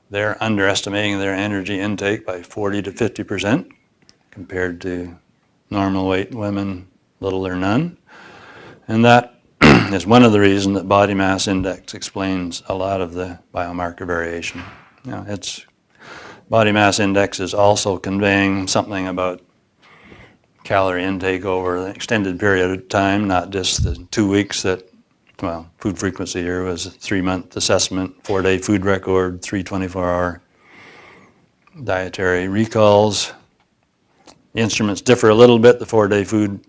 they're underestimating their energy intake by 40 to 50% compared to normal weight women, little or none. And that is one of the reasons that body mass index explains a lot of the biomarker variation. Body mass index is also conveying something about calorie intake over an extended period of time, not just the 2 weeks that, well, food frequency here was a 3-month assessment, 4-day food record, 3 24-hour dietary recalls. The instruments differ a little bit. The 4-day food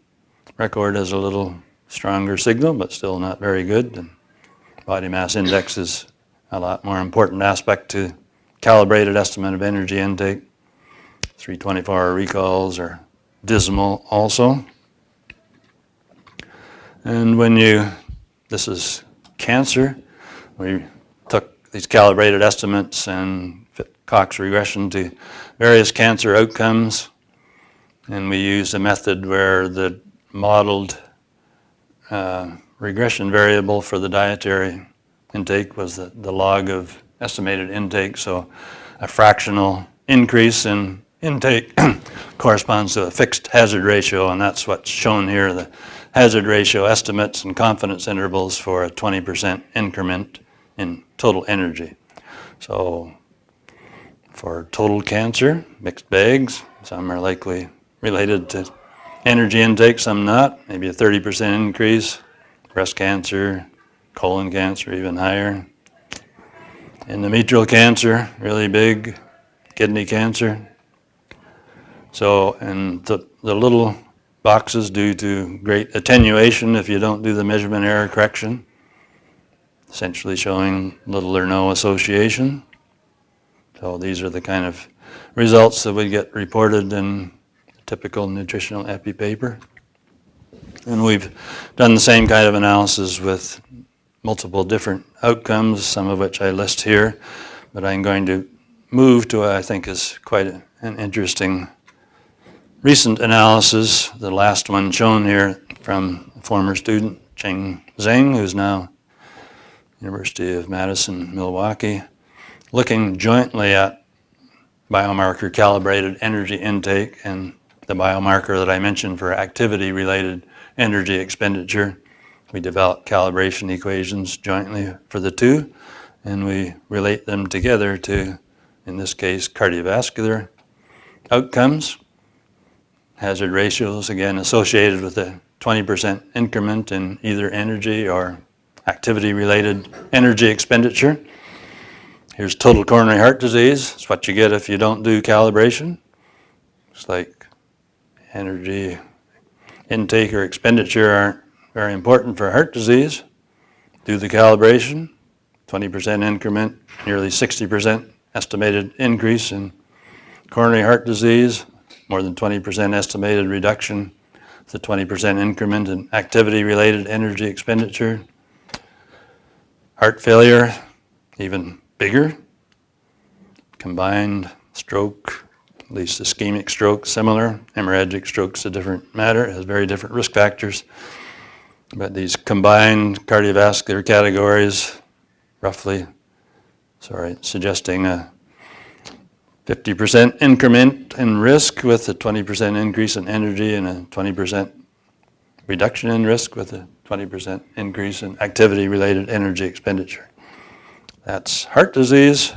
record has a little stronger signal, but still not very good. And body mass index is a lot more important aspect to calibrated estimate of energy intake. 3 24-hour recalls are dismal also. And this is cancer, we took these calibrated estimates and fit Cox regression to various cancer outcomes, and we used a method where the modeled regression variable for the dietary intake was the log of estimated intake, so a fractional increase in intake corresponds to a fixed hazard ratio, and that's what's shown here, the hazard ratio estimates and confidence intervals for a 20% increment in total energy. So for total cancer, mixed bags, some are likely related to energy intake, some not, maybe a 30% increase. Breast cancer, colon cancer, even higher. Endometrial cancer, really big. Kidney cancer. So, and the little boxes due to great attenuation if you don't do the measurement error correction, essentially showing little or no association. So these are the kind of results that would get reported in typical nutritional epi paper. And we've done the same kind of analysis with multiple different outcomes, some of which I list here, but I'm going to move to what I think is quite an interesting recent analysis, the last one shown here from a former student, Cheng Zheng, who's now University of Madison, Milwaukee, looking jointly at biomarker calibrated energy intake and the biomarker that I mentioned for activity-related energy expenditure. We developed calibration equations jointly for the two, and we relate them together to, in this case, cardiovascular outcomes. Hazard ratios, again, associated with a 20% increment in either energy or activity-related energy expenditure. Here's total coronary heart disease. It's what you get if you don't do calibration. It's like energy intake or expenditure aren't very important for heart disease. Do the calibration, 20% increment, nearly 60% estimated increase in coronary heart disease, more than 20% estimated reduction, the 20% increment in activity-related energy expenditure. Heart failure, even bigger. Combined stroke, at least ischemic stroke, similar. Hemorrhagic stroke's a different matter. It has very different risk factors. But these combined cardiovascular categories, suggesting a 50% increment in risk with a 20% increase in energy and a 20% reduction in risk with a 20% increase in activity-related energy expenditure. That's heart disease.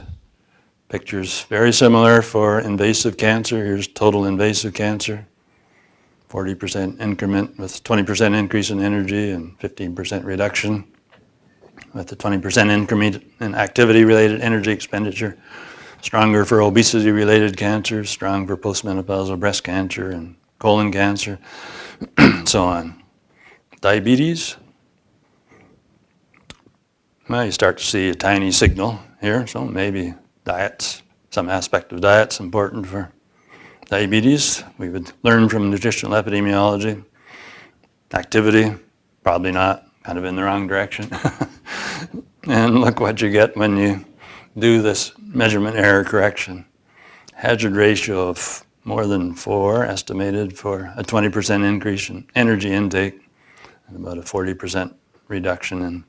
Picture's very similar for invasive cancer. Here's total invasive cancer. 40% increment with 20% increase in energy and 15% reduction with a 20% increment in activity-related energy expenditure. Stronger for obesity-related cancers, strong for postmenopausal breast cancer and colon cancer, so on. Diabetes. Well, you start to see a tiny signal here, so maybe diets, some aspect of diet's important for diabetes. We would learn from nutritional epidemiology. Activity, probably not, kind of in the wrong direction. And look what you get when you do this measurement error correction. Hazard ratio of more than 4 estimated for a 20% increase in energy intake and about a 40% reduction in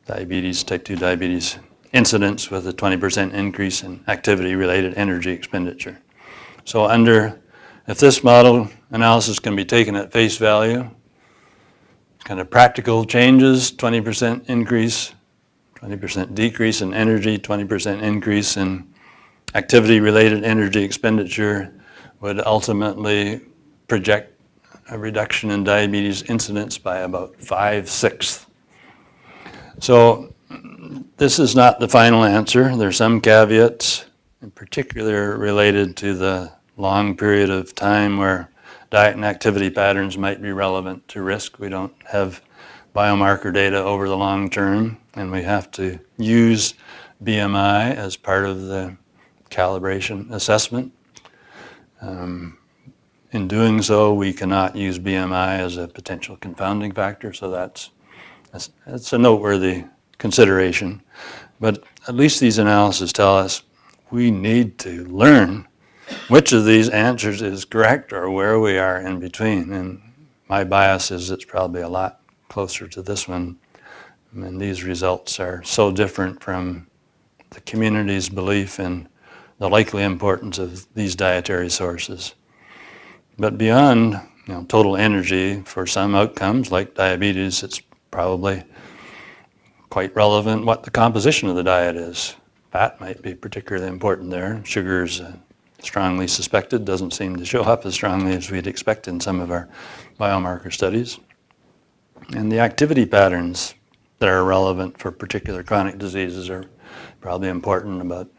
diabetes, type 2 diabetes incidence with a 20% increase in activity-related energy expenditure. So if this model analysis can be taken at face value, kind of practical changes, 20% increase, 20% decrease in energy, 20% increase in activity-related energy expenditure would ultimately project a reduction in diabetes incidence by about 5/6. So this is not the final answer. There are some caveats, in particular related to the long period of time where diet and activity patterns might be relevant to risk. We don't have biomarker data over the long term, and we have to use BMI as part of the calibration assessment. In doing so, we cannot use BMI as a potential confounding factor, so that's a noteworthy consideration. But at least these analyses tell us we need to learn which of these answers is correct or where we are in between. And my bias is it's probably a lot closer to this one. And these results are so different from the community's belief in the likely importance of these dietary sources. But beyond total energy, for some outcomes like diabetes, it's probably quite relevant what the composition of the diet is. Fat might be particularly important there. Sugar's strongly suspected, doesn't seem to show up as strongly as we'd expect in some of our biomarker studies. And the activity patterns that are relevant for particular chronic diseases are probably important about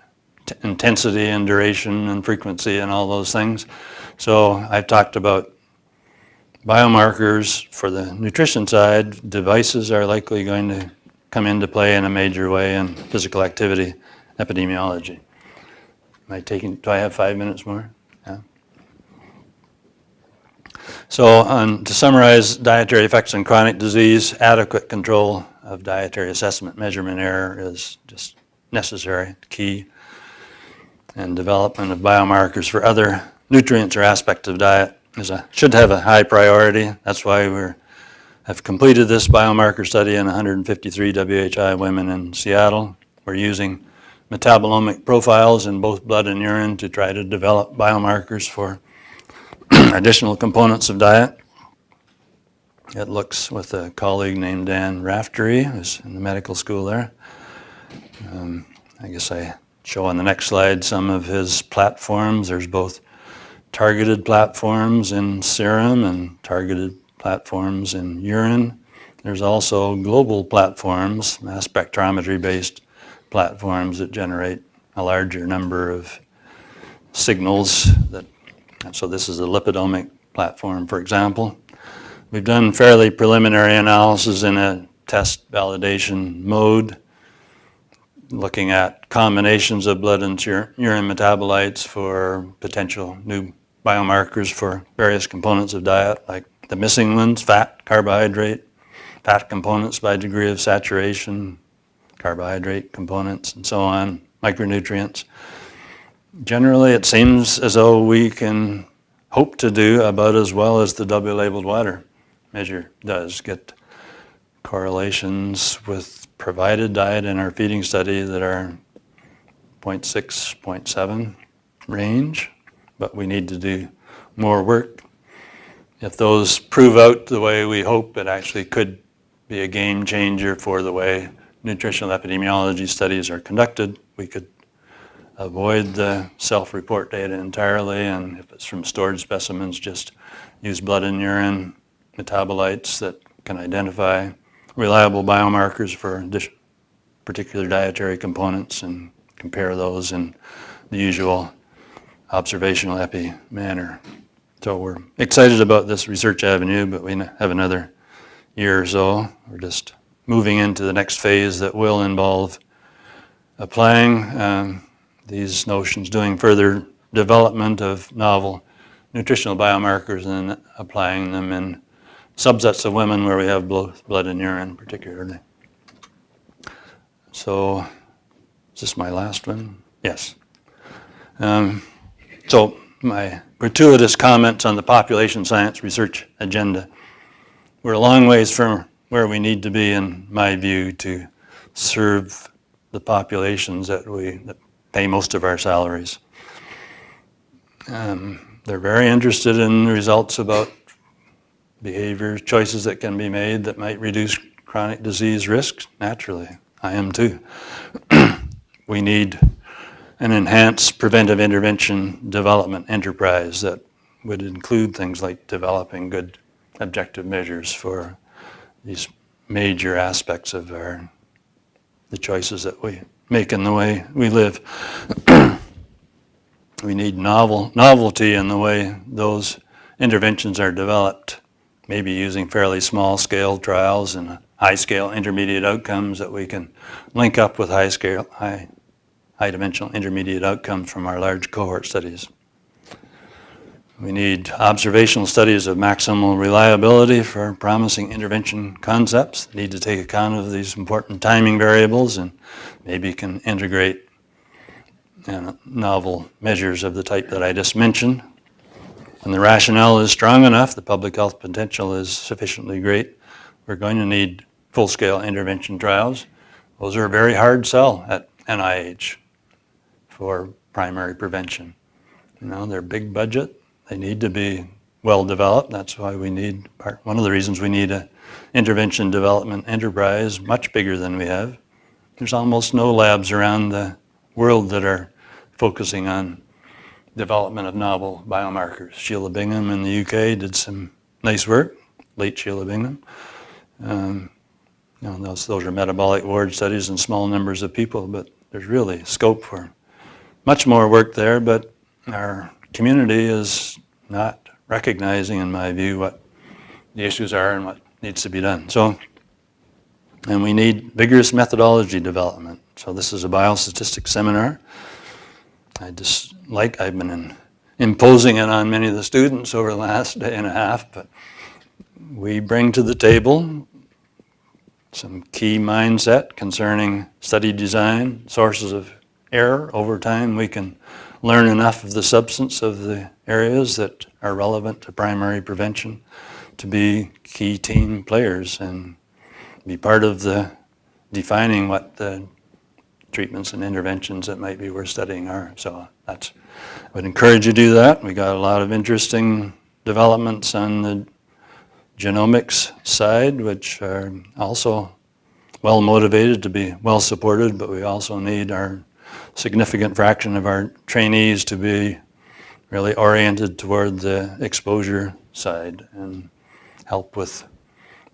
intensity and duration and frequency and all those things. So I've talked about biomarkers for the nutrition side. Devices are likely going to come into play in a major way in physical activity epidemiology. Do I have 5 minutes more? Yeah. So to summarize dietary effects on chronic disease, adequate control of dietary assessment measurement error is just necessary, key, and development of biomarkers for other nutrients or aspects of diet should have a high priority. That's why we have completed this biomarker study in 153 WHI women in Seattle. We're using metabolomic profiles in both blood and urine to try to develop biomarkers for additional components of diet. It looks with a colleague named Dan Raftery, who's in the medical school there. I guess I show on the next slide some of his platforms. There's both targeted platforms in serum and targeted platforms in urine. There's also global platforms, mass spectrometry-based platforms that generate a larger number of signals. So this is a lipidomic platform, for example. We've done fairly preliminary analysis in a test validation mode, looking at combinations of blood and urine metabolites for potential new biomarkers for various components of diet, like the missing ones, fat, carbohydrate, fat components by degree of saturation, carbohydrate components, and so on, micronutrients. generally it seems as though we can hope to do about as well as the W-labeled water measure does, get correlations with provided diet in our feeding study that are 0.6, 0.7 range, but we need to do more work. If those prove out the way we hope, it actually could be a game changer for the way nutritional epidemiology studies are conducted. We could avoid the self-report data entirely, and if it's from stored specimens, just use blood and urine metabolites that can identify reliable biomarkers for particular dietary components and compare those in the usual observational epi manner. So we're excited about this research avenue, but we have another year or so. We're just moving into the next phase that will involve applying these notions, doing further development of novel nutritional biomarkers and applying them in subsets of women where we have both blood and urine particularly. So, is this my last one? Yes. So my gratuitous comments on the population science research agenda. We're a long ways from where we need to be, in my view, to serve the populations that pay most of our salaries. They're very interested in the results about behavior choices that can be made that might reduce chronic disease risks. Naturally, I am too. We need an enhanced preventive intervention development enterprise that would include things like developing good objective measures for these major aspects of the choices that we make in the way we live. We need novelty in the way those interventions are developed, maybe using fairly small-scale trials and high-scale intermediate outcomes that we can link up with high-dimensional intermediate outcomes from our large cohort studies. We need observational studies of maximal reliability for promising intervention concepts. Need to take account of these important timing variables and maybe can integrate novel measures of the type that I just mentioned. When the rationale is strong enough, the public health potential is sufficiently great, we're going to need full-scale intervention trials. Those are a very hard sell at NIH for primary prevention. You know, they're big budget. They need to be well developed. That's why we need, one of the reasons we need an intervention development enterprise much bigger than we have. There's almost no labs around the world that are focusing on development of novel biomarkers. Sheila Bingham in the UK did some nice work, late Sheila Bingham. Those are metabolic ward studies in small numbers of people, but there's really scope for much more work there, but our community is not recognizing, in my view, what the issues are and what needs to be done. And we need vigorous methodology development. So this is a biostatistics seminar. I've been imposing it on many of the students over the last day and a half, but we bring to the table some key mindset concerning study design, sources of error. Over time, we can learn enough of the substance of the areas that are relevant to primary prevention to be key team players and be part of the defining what the treatments and interventions that might be worth studying are. So I would encourage you to do that. We got a lot of interesting developments on the genomics side, which are also well motivated to be well supported, but we also need our significant fraction of our trainees to be really oriented toward the exposure side and help with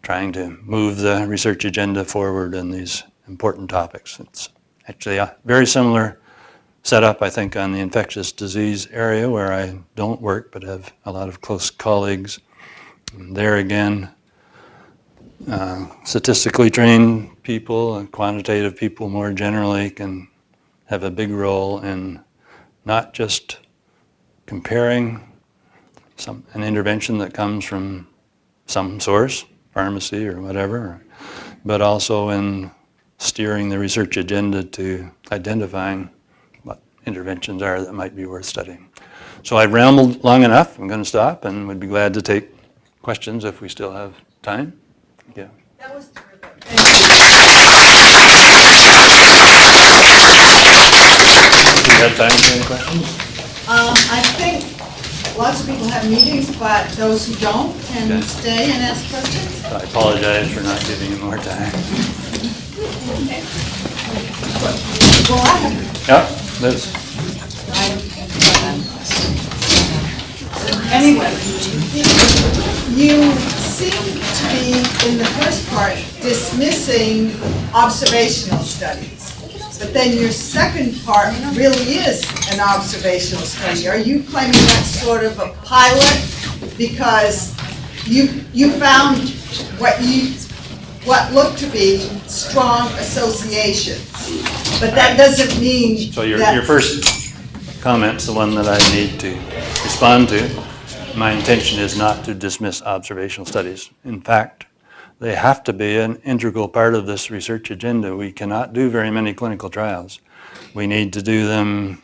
trying to move the research agenda forward in these important topics. It's actually a very similar setup, I think, on the infectious disease area where I don't work but have a lot of close colleagues. And there again, statistically trained people and quantitative people more generally can have a big role in not just comparing an intervention that comes from some source, pharmacy or whatever, but also in steering the research agenda to identifying what interventions are that might be worth studying. So I've rambled long enough. I'm going to stop and would be glad to take questions if we still have time. Yeah. That was terrific. Thank Do you have time for any questions? I think lots of people have meetings, but those who don't can Okay. stay and ask questions. I apologize for not giving you more time. Well, I have, Yeah, Liz. anyway, you seem to be, in the first part, dismissing observational studies. But then your second part really is an observational study. Are you claiming that's sort of a pilot? Because you found what looked to be strong associations. But that doesn't mean So your that- first comment's the one that I need to respond to. My intention is not to dismiss observational studies. In fact, they have to be an integral part of this research agenda. We cannot do very many clinical trials. We need to do them,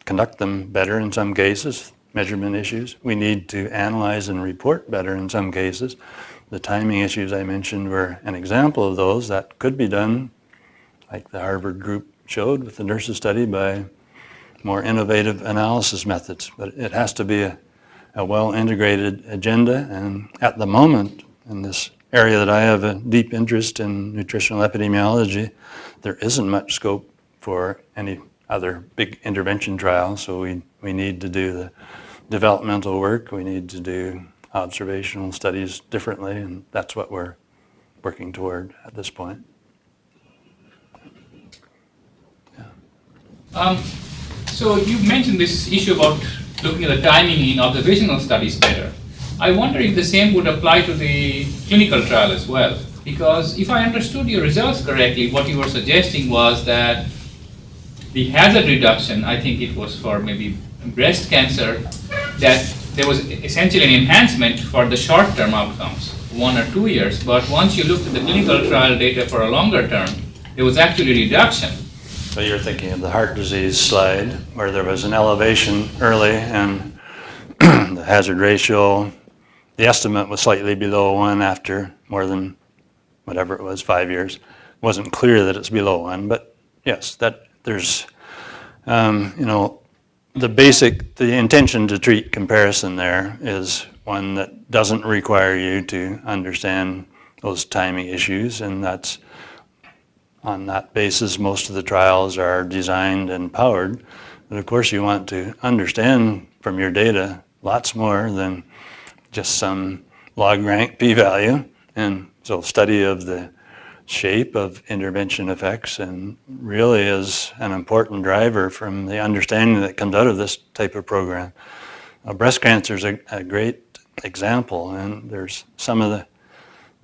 conduct them better in some cases, measurement issues. We need to analyze and report better in some cases. The timing issues I mentioned were an example of those that could be done, like the Harvard group showed with the nurses study, by more innovative analysis methods. But it has to be a well-integrated agenda, and at the moment, in this area that I have a deep interest in, nutritional epidemiology, there isn't much scope for any other big intervention trials, so we need to do the developmental work, we need to do observational studies differently, and that's what we're working toward at this point. So you mentioned this issue about looking at the timing in observational studies better. I wonder if the same would apply to the clinical trial as well. Because if I understood your results correctly, what you were suggesting was that the hazard reduction, I think it was for maybe breast cancer, that there was essentially an enhancement for the short-term outcomes, 1 or 2 years. But once you looked at the clinical trial data for a longer term, there was actually a reduction. So you're thinking of the heart disease slide, where there was an elevation early and the hazard ratio, the estimate was slightly below 1 after more than whatever it was, 5 years. It wasn't clear that it's below 1, but yes, that there's, the intention to treat comparison there is one that doesn't require you to understand those timing issues, and that's on that basis most of the trials are designed and powered. But of course you want to understand from your data lots more than just some log rank p-value, and so study of the shape of intervention effects and really is an important driver from the understanding that comes out of this type of program. Breast cancer is a great example, and there's some of the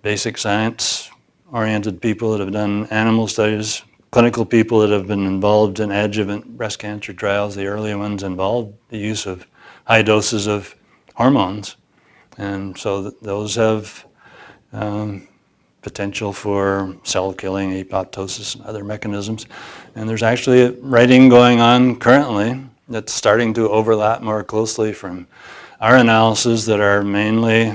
basic science-oriented people that have done animal studies, clinical people that have been involved in adjuvant breast cancer trials. The early ones involved the use of high doses of hormones, and so those have potential for cell killing, apoptosis, and other mechanisms. And there's actually writing going on currently that's starting to overlap more closely from our analyses that are mainly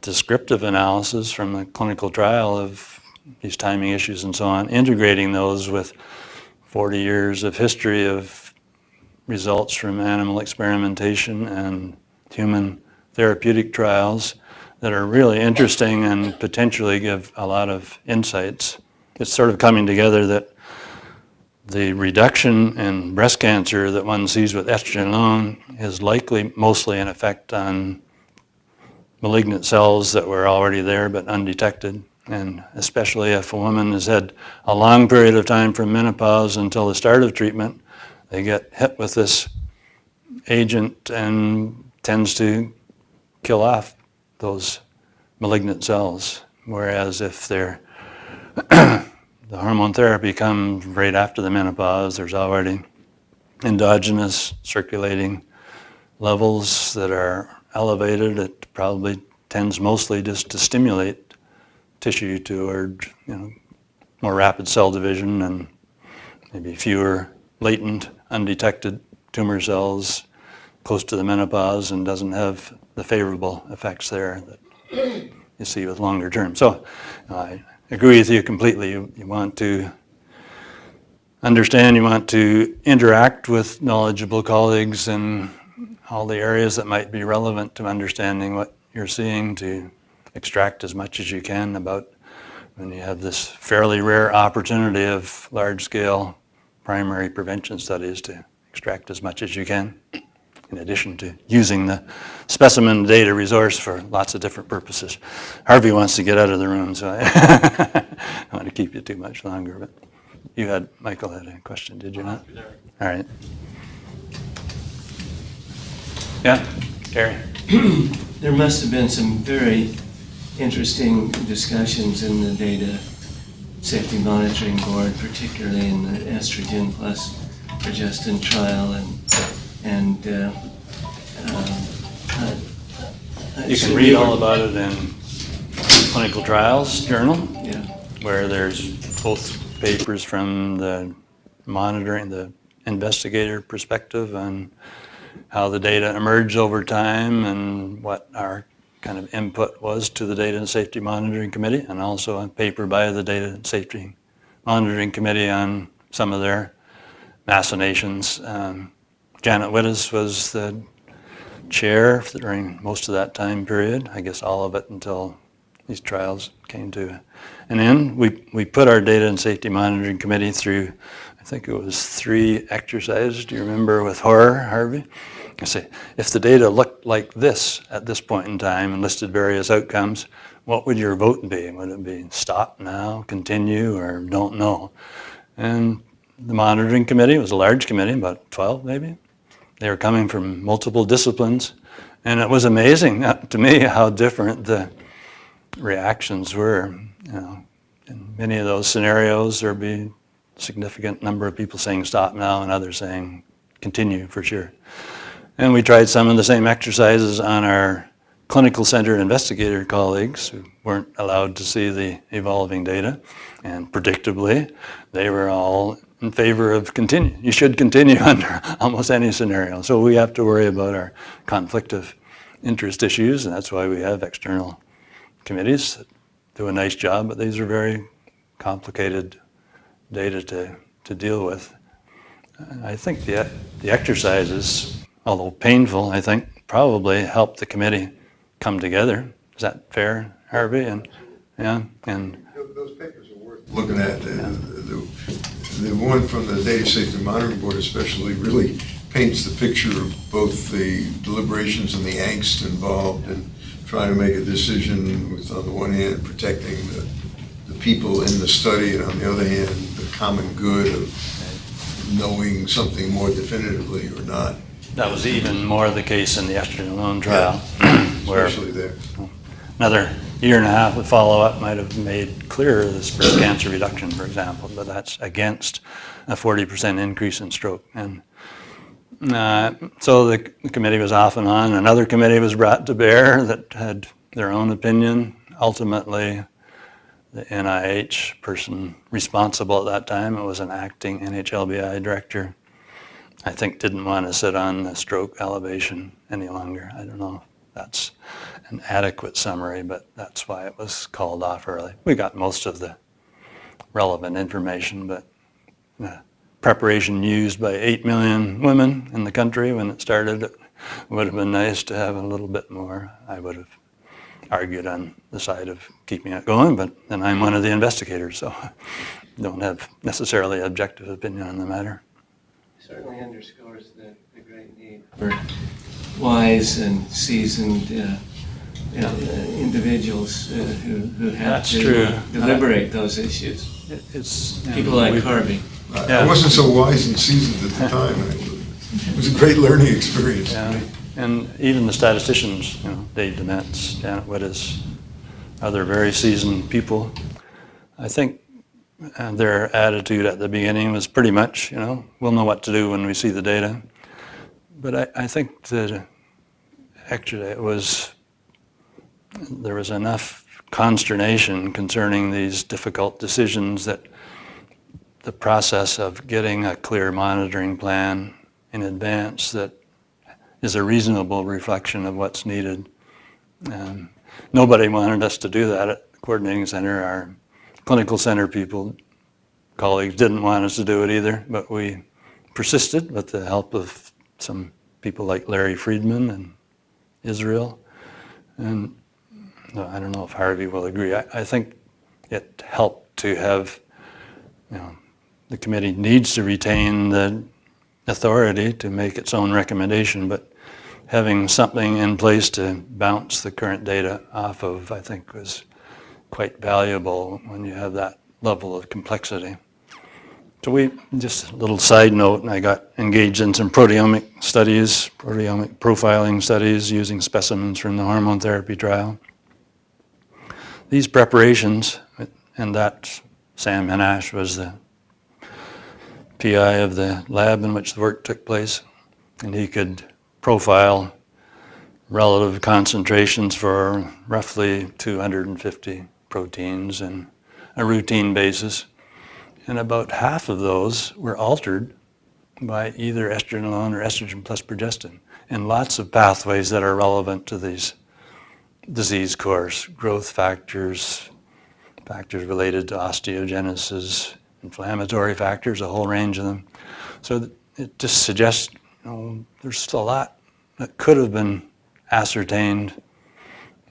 descriptive analysis from the clinical trial of these timing issues and so on, integrating those with 40 years of history of results from animal experimentation and human therapeutic trials that are really interesting and potentially give a lot of insights. It's sort of coming together that the reduction in breast cancer that one sees with estrogen alone is likely mostly an effect on malignant cells that were already there but undetected. And especially if a woman has had a long period of time from menopause until the start of treatment, they get hit with this agent and tends to kill off those malignant cells. Whereas if they're the hormone therapy comes right after the menopause, there's already endogenous circulating levels that are elevated. It probably tends mostly just to stimulate tissue toward more rapid cell division and maybe fewer latent, undetected tumor cells close to the menopause and doesn't have the favorable effects there that you see with longer term. So I agree with you completely. You want to understand, you want to interact with knowledgeable colleagues in all the areas that might be relevant to understanding what you're seeing, to extract as much as you can about when you have this fairly rare opportunity of large-scale primary prevention studies, to extract as much as you can, in addition to using the specimen data resource for lots of different purposes. Harvey wants to get out of the room, so I don't want to keep you too much longer. But Michael had a question, did you not? All right. Yeah, Gary. There must have been some very interesting discussions in the Data Safety Monitoring Board, particularly in the estrogen plus progestin trial, You can read all about it in Clinical Trials Journal, Yeah. where there's both papers from the monitoring, the investigator perspective on how the data emerged over time and what our kind of input was to the Data and Safety Monitoring Committee, and also a paper by the Data and Safety Monitoring Committee on some of their machinations. Janet Wittes was the chair during most of that time period, I guess all of it until these trials came to an end. We put our Data and Safety Monitoring Committee through, I think it was 3 exercises, do you remember, with horror, Harvey? I say, if the data looked like this at this point in time and listed various outcomes, what would your vote be? Would it be stop now, continue, or don't know? And the monitoring committee was a large committee, about 12 maybe. They were coming from multiple disciplines, and it was amazing to me how different the reactions were. In many of those scenarios, there'd be a significant number of people saying stop now and others saying continue for sure. And we tried some of the same exercises on our clinical center investigator colleagues who weren't allowed to see the evolving data. And predictably, they were all in favor of continue. You should continue under almost any scenario. So we have to worry about our conflict of interest issues, and that's why we have external committees that do a nice job, but these are very complicated data to deal with. I think the exercises, although painful, I think probably helped the committee come together. Is that fair, Harvey? And those papers are worth looking at. The one from the Data Safety Monitoring Board especially really paints the picture of both the deliberations and the angst involved in trying to make a decision with, on the one hand, protecting the people in the study, and on the other hand, the common good of knowing something more definitively or not. that was even more the case in the estrogen alone trial, where Especially there. another year and a half of follow-up might have made clearer this breast cancer reduction, for example, but that's against a 40% increase in stroke. And so the committee was off and on. Another committee was brought to bear that had their own opinion. Ultimately, the NIH person responsible at that time, it was an acting NHLBI director, I think didn't want to sit on the stroke elevation any longer. I don't know if that's an adequate summary, but that's why it was called off early. We got most of the relevant information, but the preparation used by 8 million women in the country when it started, it would have been nice to have a little bit more. I would have argued on the side of keeping it going, but then I'm one of the investigators, so I don't have necessarily an objective opinion on the matter. Certainly underscores the great need for wise and seasoned individuals who have That's to true. deliberate those issues. It's People like Harvey. I wasn't so wise and seasoned at the time, actually. It was a great learning experience for me. And even the statisticians, Dave Demetz, Janet Wittes, other very seasoned people, I think their attitude at the beginning was pretty much, we'll know what to do when we see the data. But I think that actually there was enough consternation concerning these difficult decisions that the process of getting a clear monitoring plan in advance that is a reasonable reflection of what's needed. Nobody wanted us to do that at the coordinating center. Our clinical center people, colleagues, didn't want us to do it either, but we persisted with the help of some people like Larry Friedman and Israel. And I don't know if Harvey will agree. I think it helped to have, the committee needs to retain the authority to make its own recommendation, but having something in place to bounce the current data off of, I think, was quite valuable when you have that level of complexity. So just a little side note, I got engaged in some proteomic studies, proteomic profiling studies using specimens from the hormone therapy trial. These preparations, and that Sam Hanash was the PI of the lab in which the work took place, and he could profile relative concentrations for roughly 250 proteins in a routine basis. And about half of those were altered by either estrogen alone or estrogen plus progestin, and lots of pathways that are relevant to these disease course, growth factors, factors related to osteogenesis, inflammatory factors, a whole range of them. So it just suggests there's still a lot that could have been ascertained,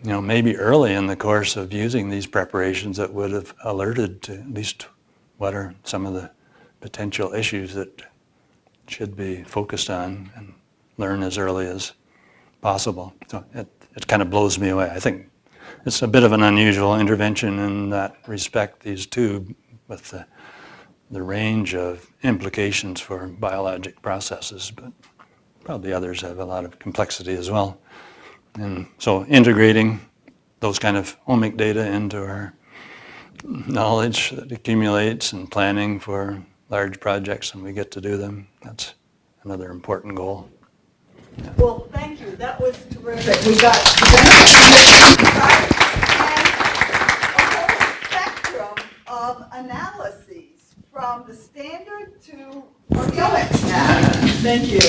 maybe early in the course of using these preparations that would have alerted to at least what are some of the potential issues that should be focused on and learn as early as possible. So it kind of blows me away. I think it's a bit of an unusual intervention in that respect, these two, with the range of implications for biologic processes, but probably others have a lot of complexity as well. And so integrating those kind of omic data into our knowledge that accumulates and planning for large projects when we get to do them, that's another important goal. Well, thank you. That was terrific. We got the benefits and a whole spectrum of analyses from the standard to proteomics now. Thank you.